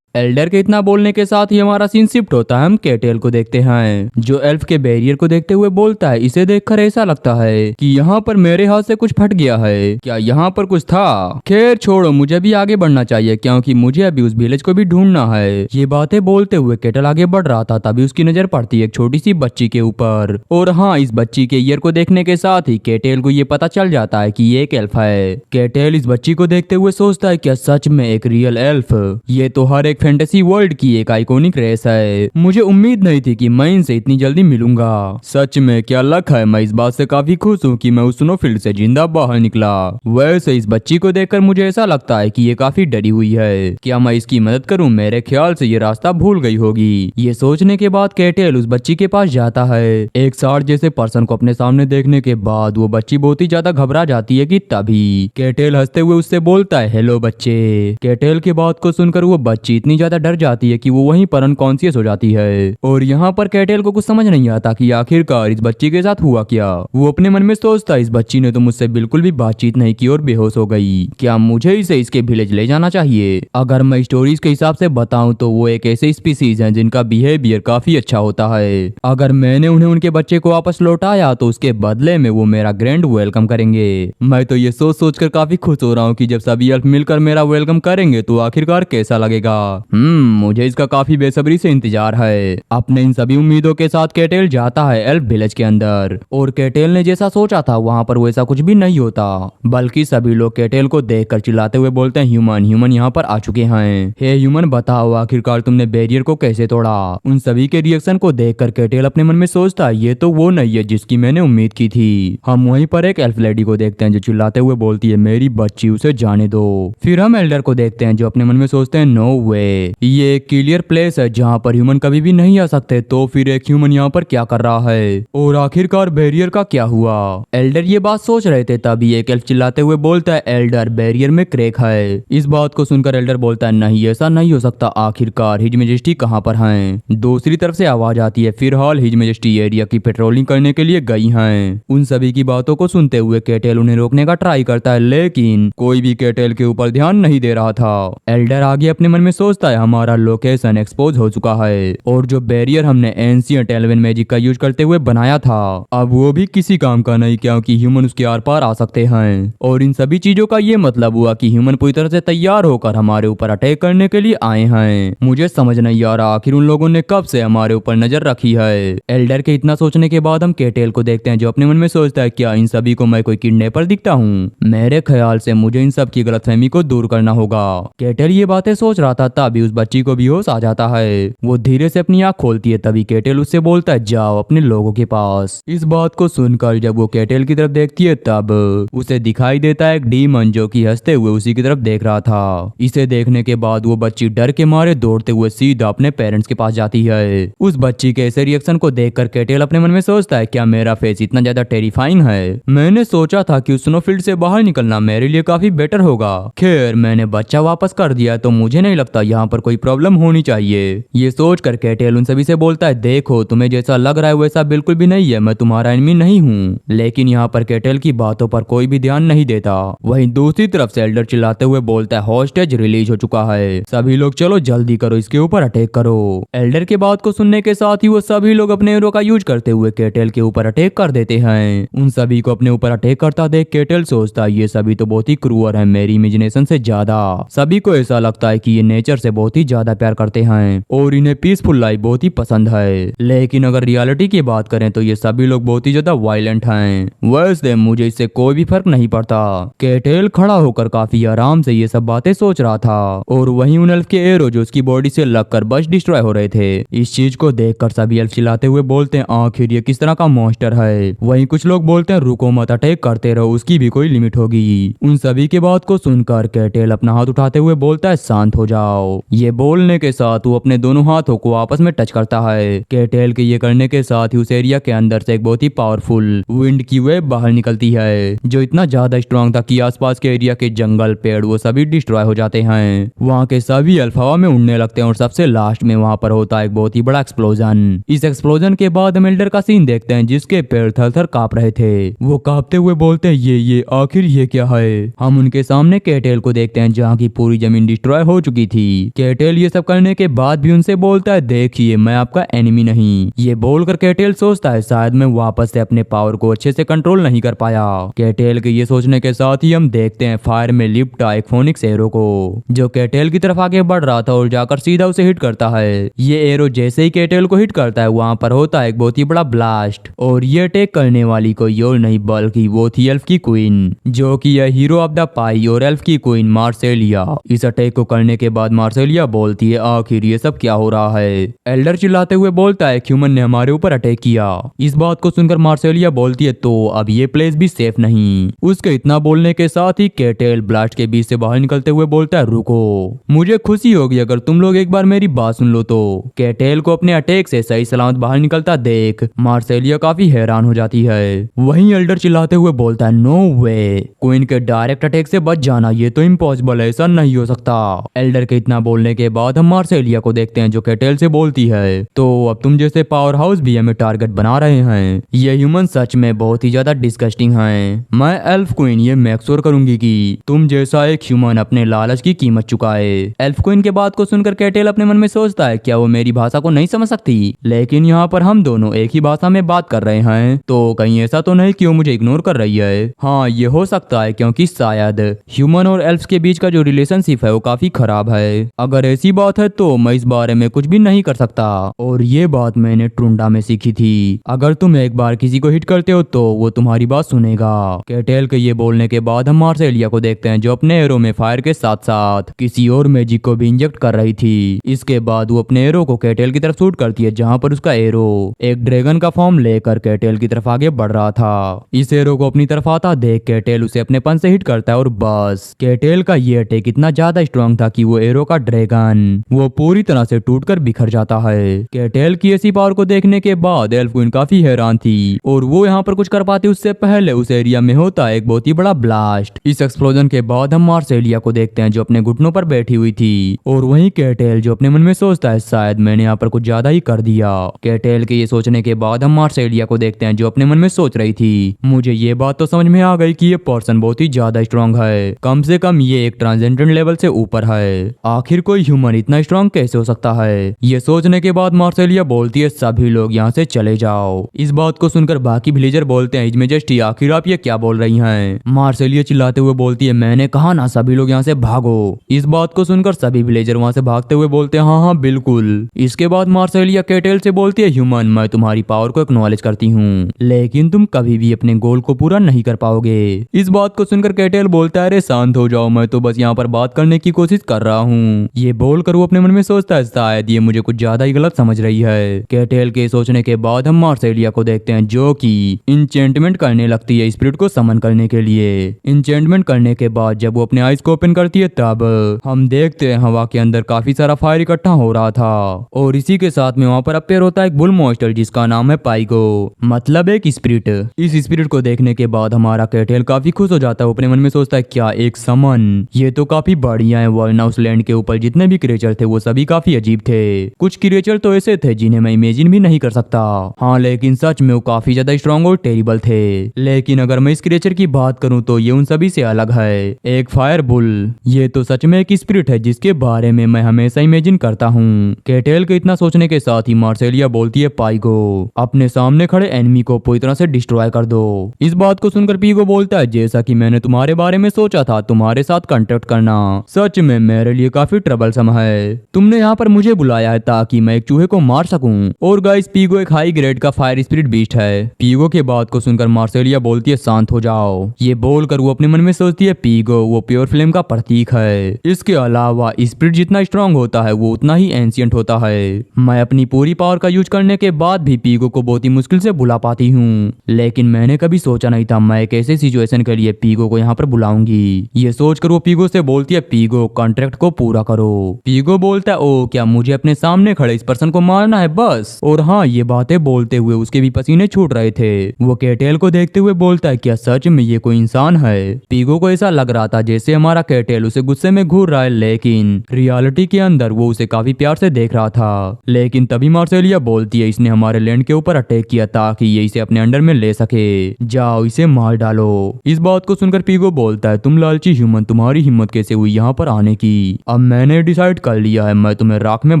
एल्डर के इतना बोलने के साथ ही हमारा सीन शिफ्ट होता है। हम केटेल को देखते हैं जो एल्फ के बैरियर को देखते हुए बोलता है, इसे देखकर ऐसा लगता है कि यहाँ पर मेरे हाथ से कुछ फट गया है। क्या यहाँ पर कुछ था? खैर छोड़ो, मुझे भी आगे बढ़ना चाहिए क्योंकि मुझे अभी उस विलेज को भी ढूंढना है। ये बातें बोलते हुए केटल आगे बढ़ रहा था, तभी उसकी नजर पड़ती है एक छोटी सी बच्ची के ऊपर। और हाँ, इस बच्ची के ईयर को देखने के साथ ही केटेल को ये पता चल जाता है कि ये एक एल्फ है। केटेल इस बच्ची को देखते हुए सोचता है, क्या सच में एक रियल एल्फ? ये तो हर एक फैंटेसी वर्ल्ड की एक आइकॉनिक रेस है। मुझे उम्मीद नहीं थी कि मैं इनसे इतनी जल्दी मिलूंगा। सच में क्या लक है। मैं इस बात से काफी खुश हूँ कि मैं उस स्नोफील्ड से जिंदा बाहर निकला। वैसे इस बच्ची को देखकर मुझे ऐसा लगता है कि ये काफी डरी हुई है। क्या मैं इसकी मदद करूं? मेरे ख्याल से ये रास्ता भूल गई होगी। ये सोचने के बाद केटेल उस बच्ची के पास जाता है। एक साठ जैसे पर्सन को अपने सामने देखने के बाद वो बच्ची बहुत ही ज्यादा घबरा जाती है कि तभी केटेल हंसते हुए उससे बोलता है, हेलो बच्चे। केटेल की बात को सुनकर वो बच्ची इतनी ज्यादा डर जाती है कि वो वहीं पर अनकॉन्शियस हो जाती है। और यहाँ पर केटेल को कुछ समझ नहीं आता कि आखिरकार इस बच्ची के साथ हुआ क्या। वो अपने मन में सोचता है, इस बच्ची ने तो मुझसे बिल्कुल भी बातचीत नहीं की और बेहोश हो गई। क्या मुझे इसे इसके विलेज ले जाना चाहिए? अगर मैं स्टोरीज के हिसाब से बताऊं तो वो एक ऐसे स्पीसीज हैं जिनका बिहेवियर काफी अच्छा होता है। अगर मैंने उन्हें उनके बच्चे को वापस लौटाया तो उसके बदले में वो मेरा ग्रैंड वेलकम करेंगे। मैं तो ये सोच सोचकर काफी खुश हो रहा हूँ कि जब सभी एल्फ मिलकर मेरा वेलकम करेंगे तो आखिरकार कैसा लगेगा। मुझे इसका काफी बेसब्री से इंतजार है। अपने इन सभी उम्मीदों के साथ केटेल जाता है एल्फ विलेज के अंदर। और केटेल ने जैसा सोचा था वहाँ पर वैसा कुछ भी नहीं होता, बल्कि सभी लोग केटेल को देखकर चिल्लाते हुए बोलते हैं, ह्यूमन ह्यूमन यहाँ पर आ चुके हैं। हे ह्यूमन, बताओ आखिरकार तुमने बैरियर को कैसे तोड़ा? उन सभी के रिएक्शन को देखकर केटेल अपने मन में सोचता है, ये तो वो नहीं है जिसकी मैंने उम्मीद की थी। हम वहीं पर एक एल्फ लेडी को देखते हैं जो चिल्लाते हुए बोलती है, मेरी बच्ची, उसे जाने दो। फिर हम एल्डर को देखते हैं जो अपने मन में सोचते हैं, नो वे, ये एक क्लियर प्लेस है जहाँ पर ह्यूमन कभी भी नहीं आ सकते। तो फिर एक ह्यूमन यहाँ पर क्या कर रहा है और आखिरकार बैरियर का क्या हुआ? एल्डर ये बात सोच रहे थे तभी एक एल्फ चिल्लाते हुए बोलता है, एल्डर, बैरियर में क्रैक है। इस बात को सुनकर एल्डर बोलता है, नहीं ऐसा नहीं हो सकता, आखिरकार हिज मेजेस्टी कहाँ पर हैं? दूसरी तरफ से आवाज आती है, फिलहाल हिज मेजेस्टी एरिया की पेट्रोलिंग करने के लिए गई हैं। उन सभी की बातों को सुनते हुए केटेल उन्हें रोकने का ट्राई करता है, लेकिन कोई भी केटेल के ऊपर ध्यान नहीं दे रहा था। एल्डर आगे अपने मन में सोचता है, हमारा लोकेशन एक्सपोज हो चुका है और जो बैरियर हमने एंशिएंट एल्वन मैजिक का यूज करते हुए बनाया था अब वो भी किसी काम का नहीं, क्योंकि ह्यूमन उसके आर पार आ सकते हैं। और इन सभी चीजों का ये मतलब हुआ कि ह्यूमन पूरी तरह से तैयार होकर हमारे ऊपर अटैक करने के लिए आए हैं। मुझे समझ नहीं आ रहा आखिर उन लोगों ने कब से हमारे ऊपर नजर रखी है। एल्डर के इतना सोचने के बाद हम केटेल को देखते हैं जो अपने मन में सोचता है, क्या इन सभी को मैं कोई किडनैपर दिखता हूँ? मेरे ख्याल से मुझे इन सब की गलतफहमी को दूर करना होगा। केटेल ये बातें सोच रहा था तभी उस बच्ची को भी होश आ जाता है। वो धीरे से अपनी आंख खोलती है, तभी केटेल उससे बोलता है, जाओ अपने लोगों के पास। इस बात को सुनकर जब वो केटेल की तरफ देखती है तब उसे दिखाई देता है एक डीमन जो कि हंसते हुए उसी की तरफ देख रहा था। इसे देखने के बाद वो बच्ची डर के मारे दौड़ते हुए सीधा अपने पेरेंट्स के पास जाती है। उस बच्ची के ऐसे रिएक्शन को देखकर केटेल अपने मन में सोचता है, क्या मेरा फेस इतना ज्यादा टेरिफाइंग है? मैंने सोचा था कि उस स्नोफील्ड से बाहर निकलना मेरे लिए काफी बेटर होगा। खैर, मैंने बच्चा वापस कर दिया तो मुझे नहीं लगता यहाँ पर कोई प्रॉब्लम होनी चाहिए। ये सोच कर केटेल उन सभी से बोलता है, देखो तुम्हें जैसा लग रहा है वैसा बिल्कुल भी नहीं है, मैं तुम्हारा एनिमी नहीं हूँ। लेकिन यहाँ पर केटेल की बातों पर कोई भी ध्यान नहीं देता। वहीं दूसरी तरफ से एल्डर चिल्लाते हुए बोलता है, हॉस्टेज रिलीज हो चुका है, सभी लोग चलो जल्दी करो, इसके ऊपर अटैक करो। एल्डर के बात को सुनने के साथ ही वो सभी लोग अपने एरो का यूज करते हुए केटेल के ऊपर अटैक कर देते हैं। उन सभी को अपने ऊपर अटैक करता देख केटेल सोचता है, ये सभी तो बहुत ही क्रूअर है मेरी इमेजिनेशन से ज्यादा। सभी को ऐसा लगता है कि ये नेचर से बहुत ही ज्यादा प्यार करते हैं और इन्हें पीसफुल लाइफ बहुत ही पसंद है। लेकिन अगर रियलिटी की बात करें तो ये सभी लोग बहुत ही ज्यादा वायलेंट हैं। वैसे मुझे इससे कोई भी फर्क नहीं पड़ता। केटेल खड़ा होकर काफी आराम से ये सब बातें सोच रहा था और वहीं उन एल्फ के एरो जो उसकी बॉडी से लगकर बस डिस्ट्रॉय हो रहे थे। इस चीज को देखकर सभी एल्फ चिल्लाते हुए बोलते हैं, आखिर ये किस तरह का मॉन्स्टर है? वहीं कुछ लोग बोलते हैं, रुको मत, अटैक करते रहो, उसकी भी कोई लिमिट होगी। उन सभी की बात को सुनकर केटेल अपना हाथ उठाते हुए बोलता है, शांत हो जाओ। ये बोलने के साथ वो अपने दोनों हाथों को आपस में टच करता है। केटेल के ये करने के साथ ही उस एरिया के अंदर से एक बहुत ही पावरफुल विंड की वेव बाहर निकलती है, जो इतना ज्यादा स्ट्रांग था कि आसपास के एरिया के जंगल पेड़ वो सभी डिस्ट्रॉय हो जाते हैं। वहाँ के सभी एल्फ हवा में उड़ने लगते हैं और सबसे लास्ट में वहाँ पर होता है एक बहुत ही बड़ा एक्सप्लोजन। इस एक्सप्लोजन के बाद हम एल्डर का सीन देखते हैं, जिसके पेड़ थर थर कांप रहे थे। वो कांपते हुए बोलते हैं ये आखिर ये क्या है। हम उनके सामने केटेल को देखते हैं, जहाँ की पूरी जमीन डिस्ट्रॉय हो चुकी थी। केटेल ये सब करने के बाद भी उनसे बोलता है देखिए मैं आपका एनिमी नहीं। ये बोलकर केटेल सोचता है शायद मैं वापस से अपने पावर को अच्छे से कंट्रोल नहीं कर पाया। केटेल के ये सोचने के साथ ही हम देखते हैं फायर में लिपटा एक फोनिक्स एरो को, जो केटेल की तरफ आगे बढ़ रहा था और जाकर सीधा उसे हिट करता है। ये एरो जैसे ही केटेल को हिट करता है, वहाँ पर होता है एक बहुत ही बड़ा ब्लास्ट, और ये अटैक करने वाली कोई और नहीं बल्कि वो थी एल्फ की क्वीन, जो कि यह हीरो ऑफ द पाई और एल्फ की क्वीन मार्सेलिया। इस अटैक को करने के बाद मार्सेलिया बोलती है आखिर ये सब क्या हो रहा है। एल्डर चिल्लाते हुए बोलता है ह्यूमन ने हमारे ऊपर अटैक किया। इस बात को सुनकर मार्सेलिया बोलती है तो अब ये प्लेस भी सेफ नहीं। उसके इतना बोलने के साथ ही केटेल ब्लास्ट के बीच से बाहर निकलते हुए बोलता है रुको, मुझे खुशी होगी अगर तुम लोग एक बार मेरी बात सुन लो। तो केटेल को अपने अटैक से सही सलामत बाहर निकलता देख मार्सेलिया काफी हैरान हो जाती है। वहीं एल्डर चिल्लाते हुए बोलता है नो वे, क्वीन के डायरेक्ट अटैक से बच जाना ये तो इम्पॉसिबल है, ऐसा नहीं हो सकता। एल्डर के इतना बोलने के बाद हम मार्सेलिया को देखते हैं, जो केटेल से बोलती है तो अब तुम जैसे पावर हाउस भी हमें टारगेट बना रहे हैं। ये ह्यूमन सच में बहुत ही ज्यादा डिस्गस्टिंग हैं। मैं एल्फ क्वीन ये मेक श्योर करूंगी कि तुम जैसा एक ह्यूमन अपने लालच की कीमत चुकाए। एल्फ क्वीन के बात को सुनकर केटेल अपने मन में सोचता है क्या वो मेरी भाषा को नहीं समझ सकती, लेकिन यहाँ पर हम दोनों एक ही भाषा में बात कर रहे हैं, तो कहीं ऐसा तो नहीं कि वो मुझे इग्नोर कर रही है। हाँ ये हो सकता है, क्योंकि शायद ह्यूमन और एल्फ के बीच का जो रिलेशनशिप है वो काफी खराब है। अगर ऐसी बात है तो मैं इस बारे में कुछ भी नहीं कर सकता, और ये बात मैंने ट्रुंडा में सीखी थी। अगर तुम एक बार किसी को हिट करते हो तो वो तुम्हारी बात सुनेगा। केटेल के ये बोलने के बाद हम मार्सेलिया को देखते हैं, जो अपने एरो में फायर के साथ साथ किसी और मैजिक को भी इंजेक्ट कर रही थी। इसके बाद वो अपने एरो को केटेल की तरफ शूट करती है, जहाँ पर उसका एरो एक ड्रैगन का फॉर्म लेकर केटेल की तरफ आगे बढ़ रहा था। इस एरो को अपनी तरफ आता देख केटेल उसे अपने पन से हिट करता है, और बस केटेल का ये अटैक इतना ज्यादा स्ट्रॉन्ग था कि वो एरो का ड्रैगन वो पूरी तरह से टूटकर बिखर जाता है। केटेल की ऐसी पावर को देखने के बाद एल्फ क्वीन काफी हैरान थी, और वो यहाँ पर कुछ कर पाती उससे पहले उस एरिया में होता है एक बहुत ही बड़ा ब्लास्ट। इस एक्सप्लोजन के बाद हम मार्सेलिया को देखते हैं, जो अपने घुटनों पर बैठी हुई थी, और वहीं केटेल जो अपने मन में सोचता है शायद मैंने यहाँ पर कुछ ज्यादा ही कर दिया। केटेल के ये सोचने के बाद हम मार्सेलिया को देखते हैं, जो अपने मन में सोच रही थी मुझे ये बात तो समझ में आ गई कि ये पर्सन बहुत ही ज्यादा स्ट्रांग है, कम से कम ये एक ट्रांसेंडेंट लेवल से ऊपर है। आखिर कोई ह्यूमन इतना स्ट्रांग कैसे हो सकता है। ये सोचने के बाद मार्सेलिया बोलती है सभी लोग यहाँ से चले जाओ। इस बात को सुनकर बाकी विलेजर बोलते हैं इजमेजेस्टी आखिर आप ये क्या बोल रही हैं। मार्सेलिया चिल्लाते हुए बोलती है मैंने कहा ना सभी लोग यहाँ से भागो। इस बात को सुनकर सभी विलेजर वहाँ से भागते हुए बोलते हैं हाँ हाँ बिल्कुल। इसके बाद मार्सेलिया केटेल से बोलती है ह्यूमन मैं तुम्हारी पावर को एक्नॉलेज करती हूँ, लेकिन तुम कभी भी अपने गोल को पूरा नहीं कर पाओगे। इस बात को सुनकर केटेल बोलता है अरे शांत हो जाओ, मैं तो बस यहाँ पर बात करने की कोशिश कर रहा हूँ। ये बोलकर वो अपने मन में सोचता है शायद ये मुझे कुछ ज्यादा ही गलत समझ रही है। केटेल के सोचने के बाद हम मार्सेलिया को देखते हैं, जो कि इंचेंटमेंट करने लगती है स्पिरिट को समन करने के लिए। इंचेंटमेंट करने के बाद जब वो अपने आइज को ओपन करती है, तब हम देखते हैं हवा के अंदर काफी सारा फायर इकट्ठा हो रहा था, और इसी के साथ में वहाँ पर अपेयर होता है एक बुल मॉन्स्टर जिसका नाम है पाइगो, मतलब एक स्पिरिट। इस स्पिरिट को देखने के बाद हमारा केटेल काफी खुश हो जाता है। अपने मन में सोचता है क्या एक समन, ये तो काफी बढ़िया है। वॉलनाउस लैंड के ऊपर जितने भी क्रिएचर थे वो सभी काफी अजीब थे। कुछ क्रिएचर तो ऐसे थे जिन्हें मैं इमेजिन भी नहीं कर सकता। हाँ लेकिन सच में वो काफी ज्यादा स्ट्रॉन्ग और टेरिबल थे। लेकिन अगर मैं इस क्रिएचर की बात करूं तो ये उन सभी से अलग है, एक फायर बुल। ये तो सच में एक स्पिरिट है जिसके बारे में मैं हमेशा इमेजिन करता हूँ। केटेल के इतना सोचने के साथ ही मार्सेलिया बोलती है पाइगो अपने सामने खड़े एनिमी को पूरी तरह से डिस्ट्रॉय कर दो। इस बात को सुनकर पीगो बोलता है जैसा कि मैंने तुम्हारे बारे में सोचा था, तुम्हारे साथ कांटेक्ट करना सच में मेरे लिए काफी ट्रबलसम है। तुमने यहाँ पर मुझे बुलाया है ताकि मैं एक चूहे को मार सकूं। और गाइस पीगो एक हाई ग्रेड का फायर स्पिरिट बीस्ट है। पीगो के बात को सुनकर मार्सेलिया बोलती है शांत हो जाओ। ये बोलकर वो अपने मन में सोचती है पीगो वो प्योर फ्लेम का प्रतीक है। इसके अलावा स्पिरिट जितना स्ट्रांग होता है वो उतना ही एंशिएंट होता है। मैं अपनी पूरी पावर का यूज करने के बाद भी पीगो को बहुत ही मुश्किल से बुला पाती हूँ, लेकिन मैंने कभी सोचा नहीं था मैं एक ऐसे सिचुएशन के लिए पीगो को यहाँ पर बुलाऊंगी। ये सोचकर वो पीगो से बोलती है पीगो कॉन्ट्रैक्ट को पूरा करो। पीगो बोलता है ओ क्या मुझे अपने सामने खड़े इस पर्सन को मारना है बस। और हाँ, ये बातें बोलते हुए उसके भी पसीने छूट रहे थे। वो केटेल को देखते हुए बोलता है क्या सच में ये कोई इंसान है। पीगो को ऐसा लग रहा था जैसे हमारा केटेल उसे गुस्से में घूर रहा है, लेकिन रियलिटी के अंदर वो उसे काफी प्यार से देख रहा था। लेकिन तभी मार्सेलिया बोलती है इसने हमारे लैंड के ऊपर अटैक किया ताकि ये इसे अपने अंडर में ले सके, जाओ इसे मार डालो। इस बात को सुनकर पीगो बोलता है तुम लालची ह्यूमन, तुम्हारी हिम्मत कैसे हुई यहाँ पर आने की। अब मैंने डिसाइड कर लिया है, मैं तुम्हें राख में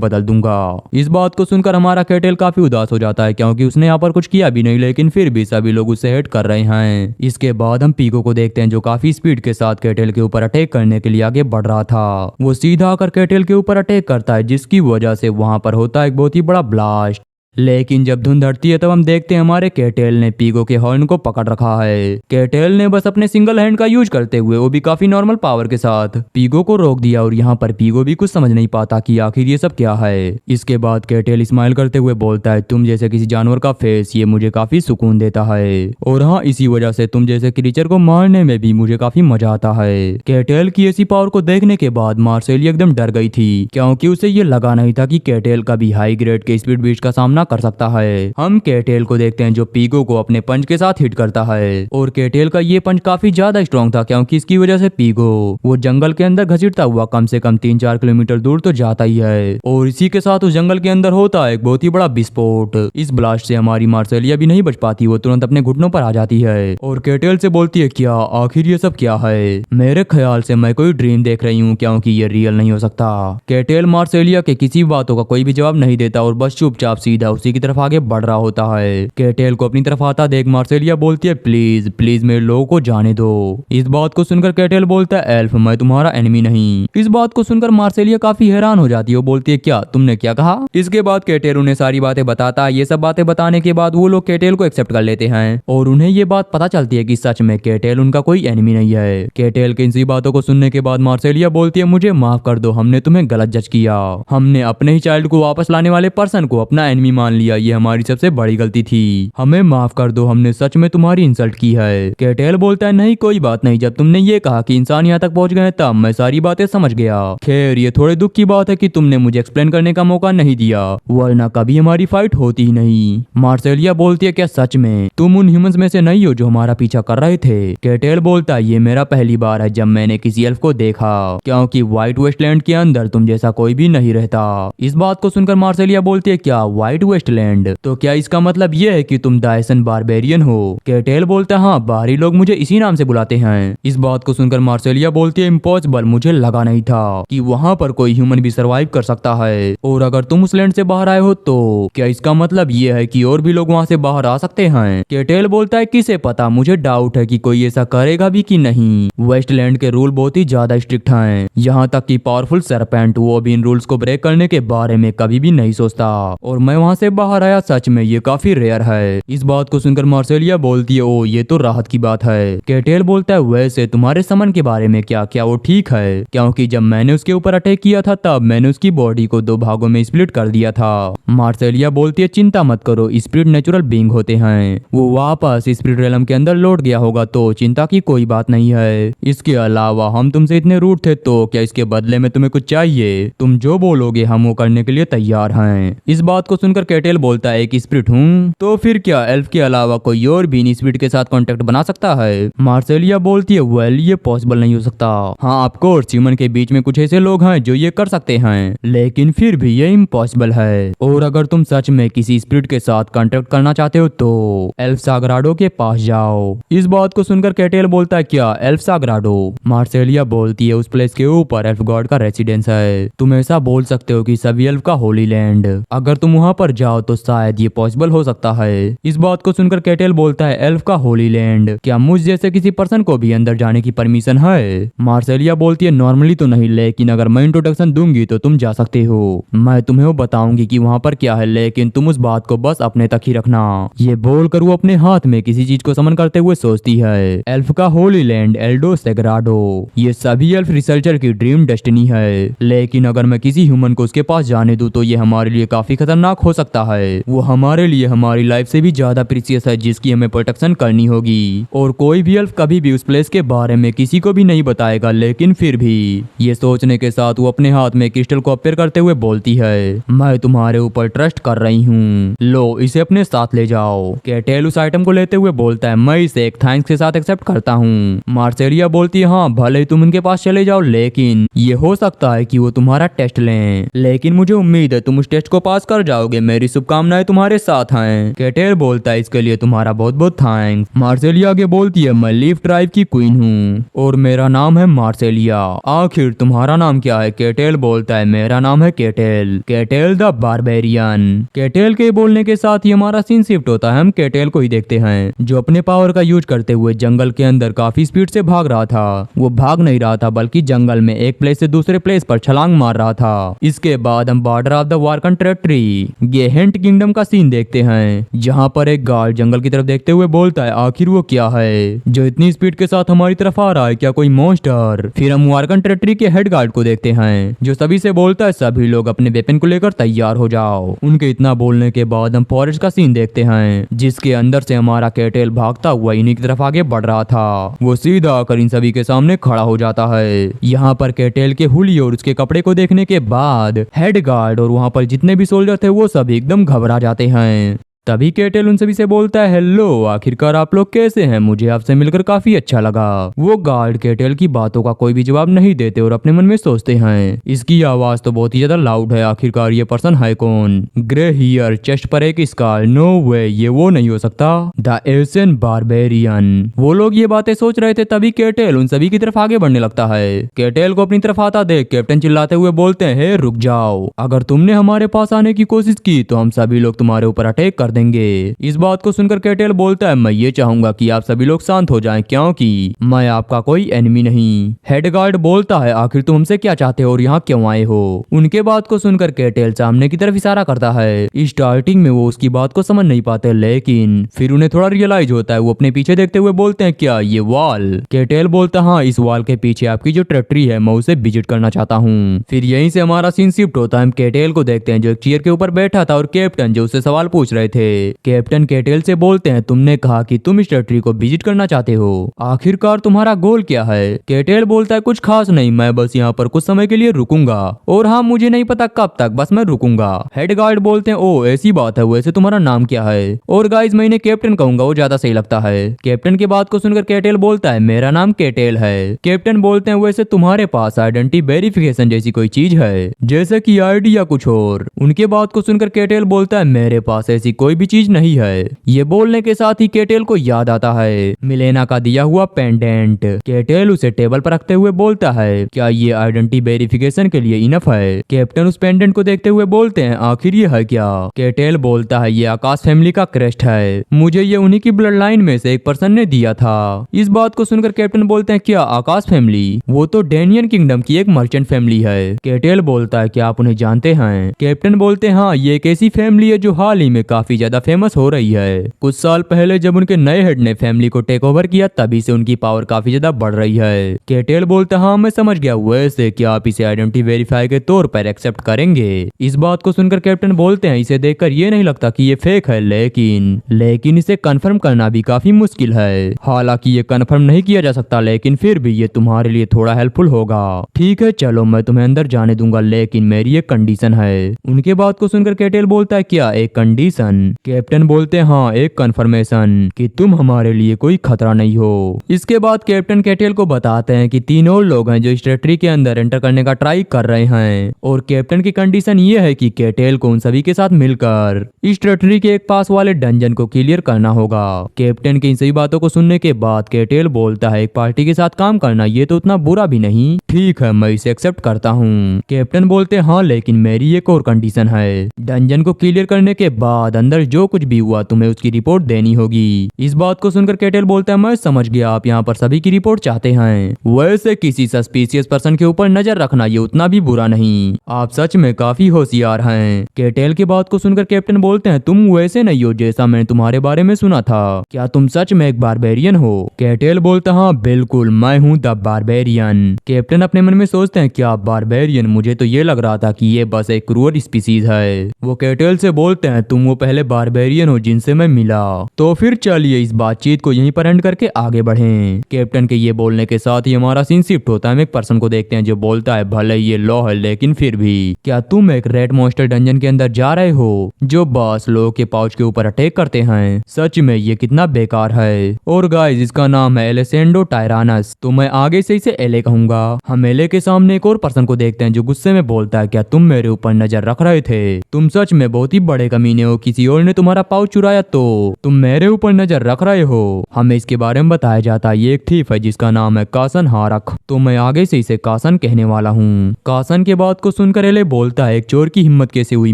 बदल दूंगा। इस बात को सुनकर हमारा केटेल काफी उदास हो जाता है क्योंकि उसने यहाँ पर कुछ किया भी नहीं, लेकिन फिर भी सभी लोग उसे हेट कर रहे हैं। इसके बाद हम पीगो को देखते हैं जो काफी स्पीड के साथ केटेल के ऊपर अटैक करने के लिए आगे बढ़ रहा था। वो सीधा आकर केटेल के ऊपर अटैक करता है जिसकी वजह से वहां पर होता है एक बहुत ही बड़ा ब्लास्ट। लेकिन जब धुंध हटती है तब हम देखते हैं हमारे केटेल ने पीगो के हॉर्न को पकड़ रखा है। केटेल ने बस अपने सिंगल हैंड का यूज करते हुए, वो भी काफी नॉर्मल पावर के साथ, पीगो को रोक दिया और यहाँ पर पीगो भी कुछ समझ नहीं पाता कि आखिर ये सब क्या है। इसके बाद केटेल स्माइल करते हुए बोलता है तुम जैसे किसी जानवर का फेस ये मुझे काफी सुकून देता है, और हाँ इसी वजह से तुम जैसे क्रीचर को मारने में भी मुझे काफी मजा आता है। केटेल की ऐसी पावर को देखने के बाद मार्सेलिया एकदम डर गई थी क्योंकि उसे ये लगा नहीं था कि केटेल का भी हाई ग्रेड के स्पीड बीस्ट का सामना कर सकता है। हम केटेल को देखते हैं जो पीगो को अपने पंच के साथ हिट करता है, और केटेल का ये पंच काफी ज्यादा स्ट्रॉन्ग था क्योंकि इसकी वजह से पीगो वो जंगल के अंदर घसीटता हुआ कम से कम 3-4 किलोमीटर दूर तो जाता ही है, और इसी के साथ उस जंगल के अंदर होता है एक बहुत ही बड़ा विस्फोट। इस ब्लास्ट से हमारी मार्सेलिया भी नहीं बच पाती, वो तुरंत अपने घुटनों पर आ जाती है और केटेल से बोलती है क्या आखिर ये सब क्या है। मेरे ख्याल से मैं कोई ड्रीम देख रही हूँ क्योंकि ये रियल नहीं हो सकता। केटेल मार्सेलिया के किसी बातों का कोई भी जवाब नहीं देता और बस चुपचाप सीधा उसी की तरफ आगे बढ़ रहा होता है। केटेल को अपनी तरफ आता देख मार्सेलिया बोलती है प्लीज प्लीज मेरे लोगों को जाने दो। इस बात को सुनकर केटेल बोलता है एल्फ मैं तुम्हारा एनिमी नहीं। इस बात को सुनकर मार्सेलिया काफी हैरान हो जाती है, वो बोलती है क्या तुमने क्या कहा। इसके बाद केटेल उन्हें सारी बातें बताता है। ये सब बातें बताने के बाद वो लोग केटेल को एक्सेप्ट कर लेते हैं और उन्हें ये बात पता चलती है कि सच में केटेल उनका कोई एनिमी नहीं है। केटेल की इन सी बातों को सुनने के बाद मार्सेलिया बोलती है मुझे माफ कर दो, हमने तुम्हें गलत जज किया, हमने अपने ही चाइल्ड को वापस लाने वाले पर्सन को अपना एनिमी मान लिया, ये हमारी सबसे बड़ी गलती थी, हमें माफ कर दो, हमने सच में तुम्हारी इंसल्ट की है। केटेल बोलता है नहीं कोई बात नहीं, जब तुमने ये कहा कि इंसान यहाँ तक पहुंच गए तब मैं सारी बातें समझ गया। खैर ये थोड़े दुख की बात है कि तुमने मुझे एक्सप्लेन करने का मौका नहीं दिया, वरना कभी हमारी फाइट होती ही नहीं। मार्सेलिया बोलती है क्या सच में तुम उन ह्यूमंस में से नहीं हो जो हमारा पीछा कर रहे थे। केटेल बोलता है ये मेरा पहली बार है जब मैंने किसी एल्फ को देखा, क्योंकि व्हाइट वेस्टलैंड के अंदर तुम जैसा कोई भी नहीं रहता। इस बात को सुनकर मार्सेलिया बोलती है क्या व्हाइट वेस्टलैंड, तो क्या इसका मतलब ये है कि तुम दाइसन बारबेरियन हो। केटेल बोलता है हाँ बाहरी लोग मुझे इसी नाम से बुलाते हैं। इस बात को सुनकर मार्सेलिया बोलती है इम्पॉसिबल, मुझे लगा नहीं था कि वहाँ पर कोई ह्यूमन भी सरवाइव कर सकता है, और अगर तुम उस लैंड से बाहर आए हो तो क्या इसका मतलब ये है कि और भी लोग वहाँ से बाहर आ सकते हैं। केटेल बोलता है किसे पता, मुझे डाउट है कि कोई ऐसा करेगा भी कि नहीं। वेस्टलैंड के रूल बहुत ही ज्यादा स्ट्रिक्ट हैं, यहाँ तक कि पावरफुल सरपेंट वो भी इन रूल्स को ब्रेक करने के बारे में कभी भी नहीं सोचता, और मैं वहाँ से बाहर आया, सच में ये काफी रेयर है। इस बात को सुनकर मार्सेलिया बोलती है ओ ये तो राहत की बात है। केटेल बोलता है वैसे तुम्हारे समन के बारे में क्या वो ठीक है, क्योंकि जब मैंने उसके ऊपर अटैक किया था तब मैंने उसकी बॉडी को 2 भागों में स्प्लिट कर दिया था। मार्सेलिया बोलती है चिंता मत करो, स्पिरिट नेचुरल बीइंग होते हैं, वो वापस स्पिरिट रेलम के अंदर लौट गया होगा तो चिंता की कोई बात नहीं है। इसके अलावा हम तुमसे इतने रूड थे तो क्या इसके बदले में तुम्हें कुछ चाहिए, तुम जो बोलोगे हम वो करने के लिए तैयार हैं। इस बात को सुनकर केटेल बोलता है एक स्पिरिट हूँ तो फिर क्या एल्फ के अलावा कोई और भी इन स्पिरिट के साथ कांटेक्ट बना सकता है। मार्सेलिया बोलती है वेल ये पॉसिबल नहीं हो सकता, हाँ ऑफ कोर्स ह्यूमन के बीच में कुछ ऐसे लोग हैं जो ये कर सकते हैं, लेकिन फिर भी ये इम्पॉसिबल है, और अगर तुम सच में किसी स्पिरिट के साथ कांटेक्ट करना चाहते हो तो एल्फ साग्राडो के पास जाओ। इस बात को सुनकर केटेल बोलता है क्या एल्फ साग्राडो। मार्सेलिया बोलती है उस प्लेस के ऊपर एल्फ गॉड का रेसिडेंस है, तुम ऐसा बोल सकते हो कि सभी एल्फ का होली लैंड, अगर तुम वहाँ पर जाओ तो शायद ये पॉसिबल हो सकता है। इस बात को सुनकर केटेल बोलता है एल्फ का होली लैंड, क्या मुझ जैसे किसी पर्सन को भी अंदर जाने की परमिशन है। मार्सेलिया बोलती है नॉर्मली तो नहीं, लेकिन अगर मैं इंट्रोडक्शन दूंगी तो तुम जा सकते हो, मैं तुम्हें वो बताऊंगी कि वहाँ पर क्या है, लेकिन तुम उस बात को बस अपने तक ही रखना। ये बोलकर वो अपने हाथ में किसी चीज को समन करते हुए सोचती है एल्फ का होली लैंड एल्डो सेग्राडो, ये सभी एल्फ रिसर्चर की ड्रीम डेस्टिनी है, लेकिन अगर मैं किसी ह्यूमन को उसके पास जाने दूं तो ये हमारे लिए काफी खतरनाक हो सकता सकता है वो हमारे लिए हमारी लाइफ से भी ज्यादा प्रीसियस है, जिसकी हमें प्रोटेक्शन करनी होगी। और कोई भी एल्फ कभी भी उस प्लेस के बारे में किसी को भी नहीं बताएगा। लेकिन फिर भी ये सोचने के साथ वो अपने हाथ में क्रिस्टल को अपेयर करते हुए बोलती है, मैं तुम्हारे ऊपर ट्रस्ट कर रही हूँ, लो इसे अपने साथ ले जाओ। कैटेल उस आइटम को लेते हुए बोलता है, मैं इसे एक थैंक्स के साथ एक्सेप्ट करता हूँ। मार्सेलिया बोलती है, हाँ भले ही तुम उनके पास चले जाओ, लेकिन ये हो सकता है कि वो तुम्हारा टेस्ट लें, लेकिन मुझे उम्मीद है तुम उस टेस्ट को पास कर जाओगे। मेरी शुभकामनाएं तुम्हारे साथ हैं। कैटेल बोलता है, इसके लिए तुम्हारा बहुत बहुत थैंक्स। मार्सेलिया आगे बोलती है, मैं लीफ ट्राइब की क्वीन हूँ और मेरा नाम है मार्सेलिया। आखिर तुम्हारा नाम क्या है? कैटेल बोलता है, मेरा नाम है cattail, cattail the barbarian. Cattail के बोलने के साथ ही हमारा सीन शिफ्ट होता है। हम कैटेल को ही देखते हैं जो अपने पावर का यूज करते हुए जंगल के अंदर काफी स्पीड से भाग रहा था। वो भाग नहीं रहा था बल्कि जंगल में एक प्लेस से दूसरे प्लेस पर छलांग मार रहा था। इसके बाद हम बॉर्डर ऑफ द वारकन टेरिटरी गेहेंट किंगडम का सीन देखते हैं, जहां पर एक गार्ड जंगल की तरफ देखते हुए बोलता है, आखिर वो क्या है जो इतनी स्पीड के साथ हमारी तरफ आ रहा है? क्या कोई मॉन्स्टर? फिर हम वारकन टेरिटरी के हेड गार्ड को देखते हैं जो सभी से बोलता है, सभी लोग अपने वेपन को लेकर तैयार हो जाओ। उनके इतना बोलने के बाद हम फॉरेस्ट का सीन देखते हैं, जिसके अंदर से हमारा कैटेल भागता हुआ इन्हीं की तरफ आगे बढ़ रहा था। वो सीधा आकर इन सभी के सामने खड़ा हो जाता है। यहाँ पर कैटेल के हुली और उसके कपड़े को देखने के बाद हेड गार्ड और वहाँ पर जितने भी सोल्जर थे वो सभी एकदम घबरा जाते हैं। तभी कैटेल उन सभी से बोलता है, हेलो, आखिरकार आप लोग कैसे हैं? मुझे आपसे मिलकर काफी अच्छा लगा। वो गार्ड कैटेल की बातों का कोई भी जवाब नहीं देते और अपने मन में सोचते हैं, इसकी आवाज तो बहुत ही ज्यादा लाउड है, आखिरकार ये पर्सन है कौन? ग्रे हियर, चेस्ट पर एक स्कार, नो वे, ये वो नहीं हो सकता, द एशियन बारबेरियन। वो लोग ये बातें सोच रहे थे, तभी कैटेल उन सभी की तरफ आगे बढ़ने लगता है। कैटेल को अपनी तरफ आता देख कैप्टन चिल्लाते हुए बोलते हैं, हे रुक जाओ, अगर तुमने हमारे पास आने की कोशिश की तो हम सभी लोग तुम्हारे ऊपर अटैक कर देंगे। इस बात को सुनकर कैटेल बोलता है, मैं ये चाहूंगा कि आप सभी लोग शांत हो जाएं, क्योंकि मैं आपका कोई एनिमी नहीं। हेड गार्ड बोलता है, आखिर तुम हमसे क्या चाहते हो और यहाँ क्यों आए हो? उनके बात को सुनकर कैटेल सामने की तरफ इशारा करता है। स्टार्टिंग में वो उसकी बात को समझ नहीं पाते, लेकिन फिर उन्हें थोड़ा रियलाइज होता है। वो अपने पीछे देखते हुए बोलते हैं, क्या ये वॉल? कैटेल बोलता है, हाँ, इस वॉल के पीछे आपकी जो टेरिटरी है मैं उसे विजिट करना चाहता हूँ। फिर यहीं से हमारा सीन शिफ्ट होता है। हम कैटेल को देखते हैं जो एक चेयर के ऊपर बैठा था और कैप्टन जो उससे सवाल पूछ रहे थे। कैप्टन कैटेल से बोलते हैं, तुमने कहा कि तुम इस टेरिटरी को विजिट करना चाहते हो, आखिरकार तुम्हारा गोल क्या है? कैटेल बोलता है, कुछ खास नहीं, मैं बस यहाँ पर कुछ समय के लिए रुकूंगा, और हाँ, मुझे नहीं पता कब तक, बस मैं रुकूंगा। हेड गार्ड बोलते हैं, ओ ऐसी बात है, वैसे तुम्हारा नाम क्या है? और गाइस मैं इन्हें कैप्टन कहूंगा, वो ज्यादा सही लगता है। कैप्टन की बात को सुनकर कैटेल बोलता है, मेरा नाम कैटेल है। कैप्टन बोलते हैं, वैसे तुम्हारे पास आइडेंटिटी वेरिफिकेशन जैसी कोई चीज है, जैसे कि आईडी या कुछ और? उनके बात को सुनकर कैटेल बोलता है, मेरे पास ऐसी कोई भी चीज नहीं है। ये बोलने के साथ ही कैटेल को याद आता है मिलेना का दिया हुआ पेंडेंट। कैटेल उसे टेबल पर रखते हुए बोलता है, क्या ये आइडेंटिटी वेरिफिकेशन के लिए इनफ है? कैप्टन उस पेंडेंट को देखते हुए बोलते हैं, आखिर ये है क्या? कैटेल बोलता है, ये आकाश फैमिली का क्रेस्ट है, मुझे ये उन्हीं की ब्लड लाइन में से एक पर्सन ने दिया था। इस बात को सुनकर कैप्टन बोलते हैं, क्या आकाश फैमिली? वो तो डेनियन किंगडम की एक मर्चेंट फैमिली है। कैटेल बोलता है, क्या आप उन्हें जानते हैं? कैप्टन बोलते हैं, हाँ, ये एक ऐसी फैमिली है जो हाल ही में काफी ज्यादा फेमस हो रही है। कुछ साल पहले जब उनके नए हेड ने फैमिली को टेक ओवर किया, तभी से उनकी पावर काफी ज्यादा बढ़ रही है। कैटेल बोलता है, हाँ मैं समझ गया, वैसे क्या आप इसे आइडेंटिटी वेरीफाई के तौर पर एक्सेप्ट करेंगे? इस बात को सुनकर कैप्टन बोलते हैं, इसे देखकर ये नहीं लगता कि ये फेक है, लेकिन इसे कंफर्म करना भी काफी मुश्किल है। हालांकि ये कंफर्म नहीं किया जा सकता, लेकिन फिर भी ये तुम्हारे लिए थोड़ा हेल्पफुल होगा। ठीक है, चलो मैं तुम्हें अंदर जाने दूंगा, लेकिन मेरी एक कंडीशन है। उनके बात को सुनकर कैटेल बोलता है, क्या एक कंडीशन? कैप्टन बोलते हैं, हाँ, एक कंफर्मेशन कि तुम हमारे लिए कोई खतरा नहीं हो। इसके बाद कैप्टन कैटेल को बताते हैं कि 3 और लोग हैं जो इस टेरिटरी के अंदर एंटर करने का ट्राई कर रहे हैं, और कैप्टन की कंडीशन ये है कि कैटेल को उन सभी के साथ मिलकर इस टेरिटरी के एक पास वाले डंजन को क्लियर करना होगा। कैप्टन की इन सभी बातों को सुनने के बाद कैटेल बोलता है, एक पार्टी के साथ काम करना ये तो उतना बुरा भी नहीं, ठीक है मैं इसे एक्सेप्ट करता हूँ। कैप्टन बोलते हैं, हाँ, लेकिन मेरी एक और कंडीशन है। डंजन को क्लियर करने के बाद अंदर अंदर जो कुछ भी हुआ तुम्हें उसकी रिपोर्ट देनी होगी। इस बात को सुनकर केटल बोलता है मैं समझ गया, आप यहाँ पर सभी की रिपोर्ट चाहते हैं। वैसे किसी सस्पिशियस पर्सन के ऊपर नजर रखना ये उतना भी बुरा नहीं, आप सच में काफी होशियार हैं। केटल की बात को सुनकर कैप्टन बोलते हैं तुम वैसे नहीं हो जैसा मैंने तुम्हारे बारे में सुना था, क्या तुम सच में एक बारबेरियन हो? केटल बोलता हाँ बिल्कुल मैं हूँ द बारबेरियन। कैप्टन अपने मन में सोचते हैं क्या बारबेरियन, मुझे तो ये लग रहा था कि ये बस एक क्रूअल स्पीसीज है। वो केटल से बोलते हैं तुम वो पहले बारबेरियन हो जिनसे मैं मिला। तो फिर चलिए इस बातचीत को यहीं पर एंड करके आगे बढ़ें। कैप्टन के ये बोलने के साथ ही हमारा सीन शिफ्ट होता है। हम एक पर्सन को देखते हैं जो बोलता है भले ये लॉ है लेकिन फिर भी क्या तुम एक रेड मॉन्स्टर डंजन के अंदर जा रहे हो जो बस लोगों के पाउच के ऊपर अटैक करते हैं? सच में ये कितना बेकार है। और गाइस इसका नाम है एलेसेंडो टायरानस, तो मैं आगे से इसे एले कहूंगा। हम एले के सामने एक और पर्सन को देखते हैं जो गुस्से में बोलता है क्या तुम मेरे ऊपर नजर रख रहे थे? तुम सच में बहुत ही बड़े कमीने हो, किसी और ने तुम्हारा पाउच चुराया तो तुम मेरे ऊपर नजर रख रहे हो। हमें इसके बारे में बताया जाता है ये एक थीफ है जिसका नाम है कासन हारक, तो मैं आगे से इसे कासन कहने वाला हूँ। कासन के बात को सुनकर एले बोलता है एक चोर की हिम्मत कैसे हुई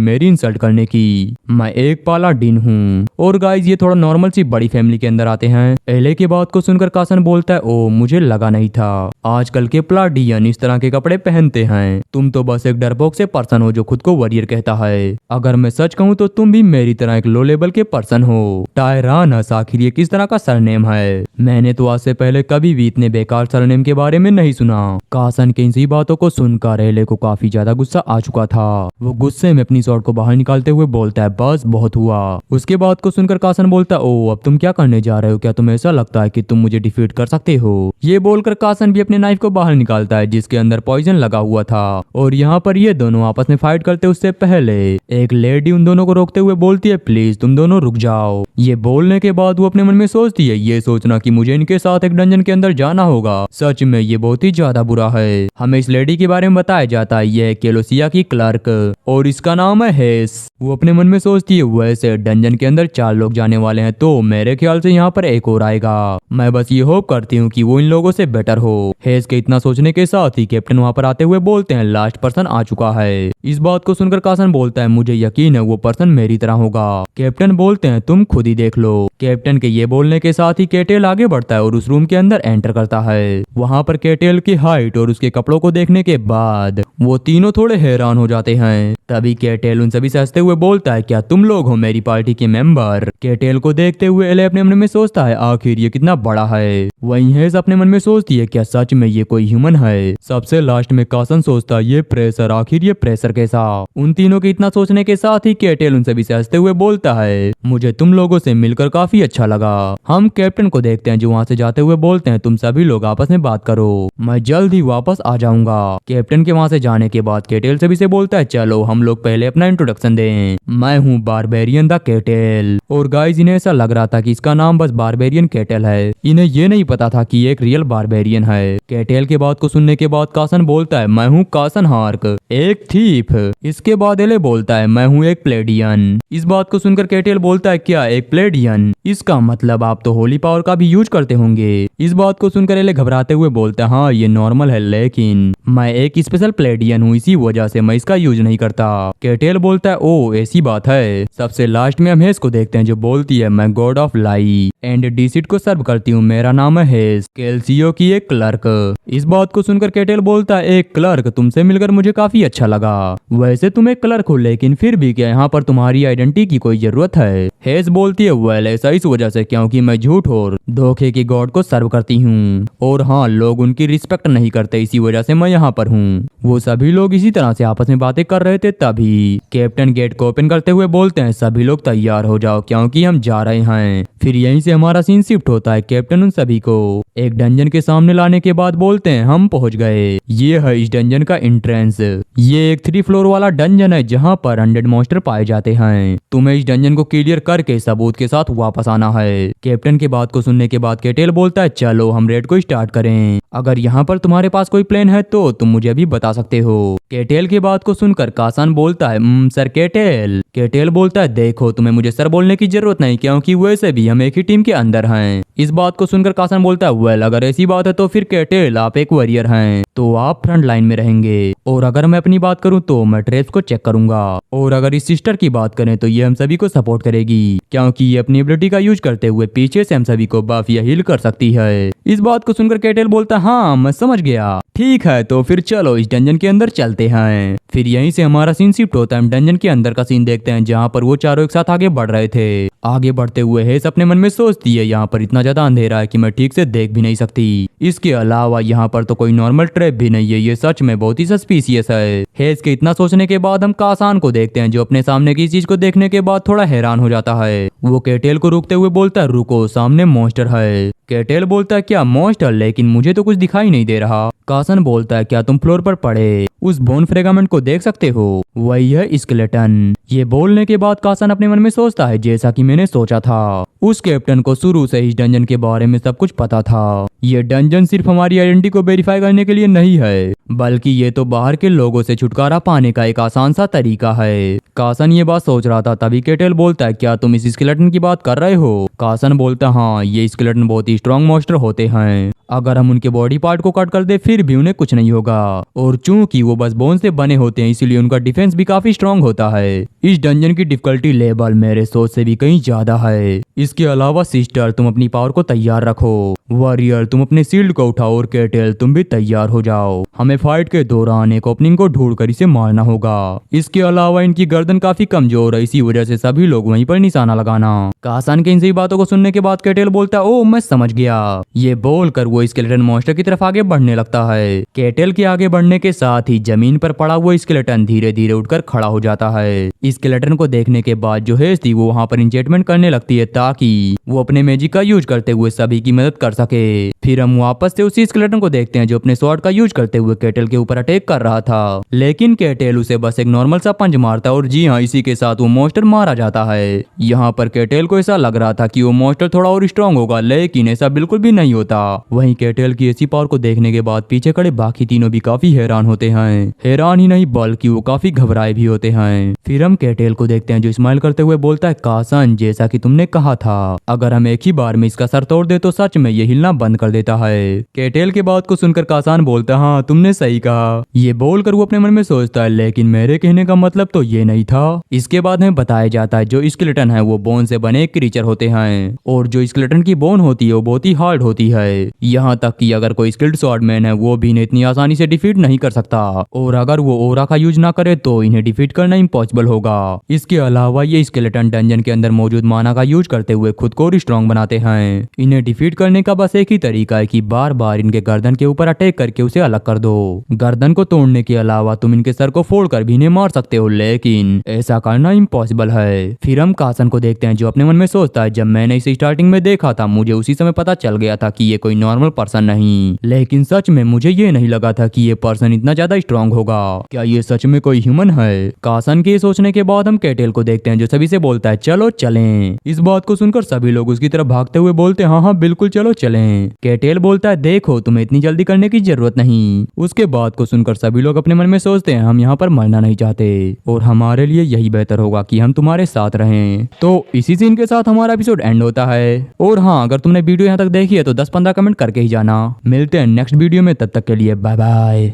मेरी इंसल्ट करने की, मैं एक पालाडीन हूँ। और गाइस ये थोड़ा नॉर्मल सी बड़ी फैमिली के अंदर आते हैं। एले की बात को सुनकर कासन बोलता है ओ मुझे लगा नहीं था आजकल के प्लाडियन इस तरह के कपड़े पहनते हैं, तुम तो बस एक डरपोक से पर्सन हो जो खुद को वॉरियर कहता है। अगर मैं सच कहूँ तो तुम भी मेरी तरह एक लो लेवल के पर्सन हो। टायरानस आखिर ये किस तरह का सरनेम है? मैंने तो आज से पहले कभी भी इतने बेकार सरनेम के बारे में नहीं सुना। कासन के इन बातों को सुनकर एले को काफी ज्यादा गुस्सा आ चुका था। वो गुस्से में अपनी शॉर्ट को बाहर निकालते हुए बोलता है बस बहुत हुआ। उसके बात को सुनकर कासन बोलता है ओ अब तुम क्या करने जा रहे हो, क्या तुम्हें ऐसा लगता है कि तुम मुझे डिफीट कर सकते हो? ये बोलकर कासन भी अपने नाइफ को बाहर निकालता है जिसके अंदर पॉइजन लगा हुआ था। और यहाँ पर ये दोनों आपस में फाइट करते उससे पहले एक लेडी उन दोनों को रोकते हुए बोलती है प्लीज तुम दोनों रुक जाओ। ये बोलने के बाद वो अपने मन में सोचती है ये सोचना कि मुझे इनके साथ एक डंजन के अंदर जाना होगा, सच में ये बहुत ही ज्यादा बुरा है। हमें इस लेडी के बारे में बताया जाता है ये केलोसिया की क्लर्क और इसका नाम है हेस। वो अपने मन में सोचती है वैसे डंजन के अंदर 4 लोग जाने वाले हैं तो मेरे ख्याल से यहाँ पर एक और आएगा, मैं बस ये होप करती हूँ कि वो इन लोगों से बेटर हो। हेस के इतना सोचने के साथ ही कैप्टन वहाँ पर आते हुए बोलते हैं लास्ट पर्सन आ चुका है। इस बात को सुनकर कासन बोलता है मुझे यकीन है वो पर्सन मेरी तरह होगा। कैप्टन बोलते हैं तुम खुद ही देख लो। कैप्टन के ये बोलने के साथ ही केटेल आगे बढ़ता है और उस रूम के अंदर एंटर करता है। वहाँ पर केटेल की हाइट और उसके कपड़ों को देखने के बाद वो तीनों थोड़े हैरान हो जाते हैं। तभी केटेल उन सभी से हंसते हुए बोलता है क्या तुम लोग हो मेरी पार्टी के मेंबर? केटेल को देखते हुए एले अपने मन में सोचता है आखिर ये कितना बड़ा है। वहीं हेस अपने मन में सोचती है क्या सच में ये कोई ह्यूमन है? सबसे लास्ट में कासन सोचता है ये प्रेशर, आखिर ये प्रेशर कैसा? उन तीनों के इतना सोचने के साथ ही केटेल उन सभी से हंसते हुए बोलता है मुझे तुम लोगों से मिलकर काफी अच्छा लगा। हम कैप्टन को देखते हैं जो वहाँ से जाते हुए बोलते हैं तुम सभी लोग आपस में बात करो, मैं जल्द ही वापस आ जाऊंगा। कैप्टन के वहाँ से जाने के बाद केटेल सभी से बोलता है चलो हम लोग पहले अपना इंट्रोडक्शन दें, मैं हूँ बारबेरियन द केटेल। और गाइस इन्हें ऐसा लग रहा था कि इसका नाम बस बारबेरियन केटेल है, इन्हें ये नहीं पता था कि ये एक रियल बारबेरियन है। केटेल के बात को सुनने के बाद कासन बोलता है मैं हूँ कासन हार्क, एक थीफ। इसके बाद एले बोलता है मैं हूँ एक प्लेडियन। इस बात को सुनकर केटेल बोलता है क्या एक प्लेडियन, इसका मतलब आप तो होली पावर का भी यूज करते होंगे। इस बात को सुनकर एले घबराते हुए बोलता है हाँ ये नॉर्मल है लेकिन मैं एक स्पेशल प्लेडियन हूँ इसी वजह से मैं इसका यूज नहीं करता। केटेल बोलता है ओ ऐसी बात है। सबसे लास्ट में हम हेस को देखते हैं जो बोलती है मैं गॉड ऑफ लाई एंड डिसिट को सर्व करती हूँ, मेरा नाम है हेस, केल्सियो की एक क्लर्क। इस बात को सुनकर केटेल बोलता है एक क्लर्क, तुमसे मिलकर मुझे काफी अच्छा लगा। वैसे तुम एक क्लर्क हो लेकिन फिर भी क्या यहाँ पर तुम्हारी आइडेंटिटी की कोई जरूरत है? हेस बोलती है वेल ऐसा इस वजह से क्योंकि मैं झूठ और धोखे की गॉड को सर्व करती हूँ और हाँ लोग उनकी रिस्पेक्ट नहीं करते इसी वजह से मैं यहाँ पर हूँ। वो सभी लोग इसी तरह से आपस में बातें कर रहे थे तभी कैप्टन गेट को ओपन करते हुए बोलते हैं सभी लोग तैयार हो जाओ क्योंकि हम जा रहे हैं। फिर यहीं से हमारा सीन शिफ्ट होता है। कैप्टन उन सभी को एक डंजन के सामने लाने के बाद बोलते हैं हम पहुंच गए, ये है इस डंजन का एंट्रेंस। ये एक 3 फ्लोर वाला डंजन है जहाँ पर 100 मॉन्स्टर पाए जाते हैं। तुम्हें इस डंजन को क्लियर करके सबूत के साथ वापस आना है। कैप्टन की बात को सुनने के बाद केटेल बोलता है चलो हम रेड को स्टार्ट करें, अगर यहाँ पर तुम्हारे पास कोई प्लान है तो तुम मुझे अभी बता बता सकते हो। केटेल की बात को सुनकर कासान बोलता है सर केटेल। केटेल बोलता है देखो तुम्हें मुझे सर बोलने की जरूरत नहीं क्योंकि वैसे भी हम एक ही टीम के अंदर हैं। इस बात को सुनकर कासान बोलता है वेल अगर ऐसी बात है तो फिर केटेल आप एक वॉरियर हैं तो आप फ्रंट लाइन में रहेंगे, और अगर मैं अपनी बात करूं तो मैं ट्रेप्स को चेक करूंगा, और अगर इस सिस्टर की बात करें तो ये हम सभी को सपोर्ट करेगी क्योंकि ये अपनी एबिलिटी का यूज करते हुए पीछे से हम सभी को बफ या हील कर सकती है। इस बात को सुनकर केटेल बोलता है हाँ मैं समझ गया, ठीक है तो फिर चलो इस डंजन के अंदर चलते हैं। फिर यहीं से हमारा सीन शिफ्ट होता है, हम डंजन के अंदर का सीन देखते हैं जहाँ पर वो चारों एक साथ आगे बढ़ रहे थे। आगे बढ़ते हुए हेस अपने मन में सोचती है यहाँ पर इतना ज्यादा अंधेरा है कि मैं ठीक से देख भी नहीं सकती, इसके अलावा यहाँ पर तो कोई नॉर्मल ट्रैप भी नहीं है, ये सच में बहुत ही सस्पिशियस है। हेस के इतना सोचने के बाद हम कासान को देखते हैं जो अपने सामने की चीज को देखने के बाद थोड़ा हैरान हो जाता है। वो केटेल को रोकते हुए बोलता है रुको सामने मॉन्स्टर है। केटेल बोलता है क्या मॉन्स्टर, लेकिन मुझे तो कुछ दिखाई नहीं दे रहा। कासन बोलता है क्या तुम फ्लोर पर पड़े उस बोन फ्रेगमेंट को देख सकते हो, वही है स्केलेटन। ये बोलने के बाद कासन अपने मन में सोचता है जैसा कि मैंने सोचा था, उस कैप्टन को शुरू से इस डंजन के बारे में सब कुछ पता था। ये डंजन सिर्फ हमारी आइडेंटिटी को वेरीफाई करने के लिए नहीं है बल्कि ये तो बाहर के लोगों से छुटकारा पाने का एक आसान सा तरीका है। कासन ये बात सोच रहा था तभी केटेल बोलता है क्या तुम इस स्केलेटन की बात कर रहे हो। कासन बोलता है हाँ ये स्केलेटन बहुत ही स्ट्रॉन्ग मॉन्स्टर होते हैं, अगर हम उनके बॉडी पार्ट को कट कर दे फिर भी उन्हें कुछ नहीं होगा, और चूंकि वो बस बोन से बने होते हैं इसलिए उनका डिफेंस भी काफी स्ट्रॉन्ग होता है। इस डंजन की डिफिकल्टी लेवल मेरे सोच से भी कहीं ज्यादा है। इसके अलावा सिस्टर तुम अपनी पावर को तैयार रखो, वॉरियर तुम अपने शील्ड को उठाओ, और केटेल तुम भी तैयार हो जाओ, हमें फाइट के दौरान एक ओपनिंग को ढूंढकर इसे मारना होगा। इसके अलावा इनकी गर्दन काफी कमजोर है इसी वजह से सभी लोग वहीं पर निशाना लगाना। कासान के इन सभी बातों को सुनने के बाद केटेल बोलता है ओ मैं समझ गया। ये बोलकर वो स्केलेटन मॉन्स्टर की तरफ आगे बढ़ने लगता है। केटेल के आगे बढ़ने के साथ ही जमीन पर पड़ा हुआ स्केलेटन धीरे धीरे उठकर खड़ा हो जाता है। स्केलेटन को देखने के बाद जो हेस थी वो वहाँ पर इंचेंटमेंट करने लगती है ताकि वो अपने मैजिक का यूज करते हुए सभी की मदद कर सके। फिर हम वापस से उसी स्केलेटन को देखते हैं जो अपने स्वॉर्ड का यूज करते हुए केटेल के ऊपर अटैक कर रहा था, लेकिन केटेल उसे बस एक नॉर्मल सा पंच मारता है और जी हाँ इसी के साथ वो मॉन्स्टर मारा जाता है। यहाँ पर केटेल को ऐसा लग रहा था कि वो मॉन्स्टर थोड़ा और स्ट्रॉन्ग होगा, लेकिन ऐसा बिल्कुल भी नहीं होता। वहीं केटेल की ऐसी पावर को देखने के बाद पीछे खड़े बाकी तीनों भी काफी हैरान होते हैं, हैरान ही नहीं बल्कि वो काफी घबराए भी होते हैं। फिर हम केटेल को देखते हैं जो स्माइल करते हुए बोलता है कासन जैसा कि तुमने कहा था अगर हम एक ही बार में इसका सर तोड़ दे तो सच में ये हिलना बंद कर देता है। केटेल के बात को सुनकर कासान बोलता है हाँ तुमने सही कहा। ये बोलकर वो अपने मन में सोचता है लेकिन मेरे कहने का मतलब तो ये नहीं था। इसके बाद हमें बताया जाता है जो स्केलेटन है वो बोन से बने एक क्रीचर होते हैं, और जो स्केलेटन की बोन होती है वो बहुत ही हार्ड होती है, यहाँ तक कि अगर कोई स्किल्ड स्वॉर्डमैन है वो भी इन्हें इतनी आसानी से डिफीट नहीं कर सकता, और अगर वो ओरा का यूज ना करे तो इन्हें डिफीट करना इम्पॉसिबल होगा। इसके अलावा ये स्केलेटन डंजन के अंदर मौजूद माना का यूज करते हुए खुद को स्ट्रॉन्ग बनाते हैं। इन्हें डिफीट करने का बस एक ही तरीका है कि बार बार इनके गर्दन के ऊपर अटैक करके उसे अलग कर दो। गर्दन को तोड़ने के अलावा तुम इनके सर को फोड़कर भी इन्हें मार सकते हो, लेकिन ऐसा करना इम्पॉसिबल है। फिर हम कासन को देखते हैं जो अपने मन में सोचता है जब मैंने इसे स्टार्टिंग में देखा था मुझे उसी समय पता चल गया था कि ये कोई नॉर्मल पर्सन नहीं, लेकिन सच में मुझे ये नहीं लगा था कि ये पर्सन इतना ज्यादा स्ट्रॉन्ग होगा। क्या ये सच में कोई ह्यूमन है। कासन के सोचने के बाद हम केटेल को देखते हैं जो सभी से बोलता है चलो चलें। इस बात को सुनकर सभी लोग उसकी तरफ भागते हुए बोलते हैं हाँ बिल्कुल चलो चलें। केटेल बोलता है देखो तुम्हें इतनी जल्दी करने की जरूरत नहीं। उसके बात को सुनकर सभी लोग अपने मन में सोचते हैं हम यहाँ पर मरना नहीं चाहते और हमारे लिए यही बेहतर होगा कि हम तुम्हारे साथ रहें। तो इसी सीन के साथ हमारा एपिसोड एंड होता है। और हाँ अगर तुमने वीडियो यहाँ तक देखी है तो 10-15 कमेंट करके ही जाना। मिलते हैं नेक्स्ट वीडियो में, तब तक के लिए बाय बाय।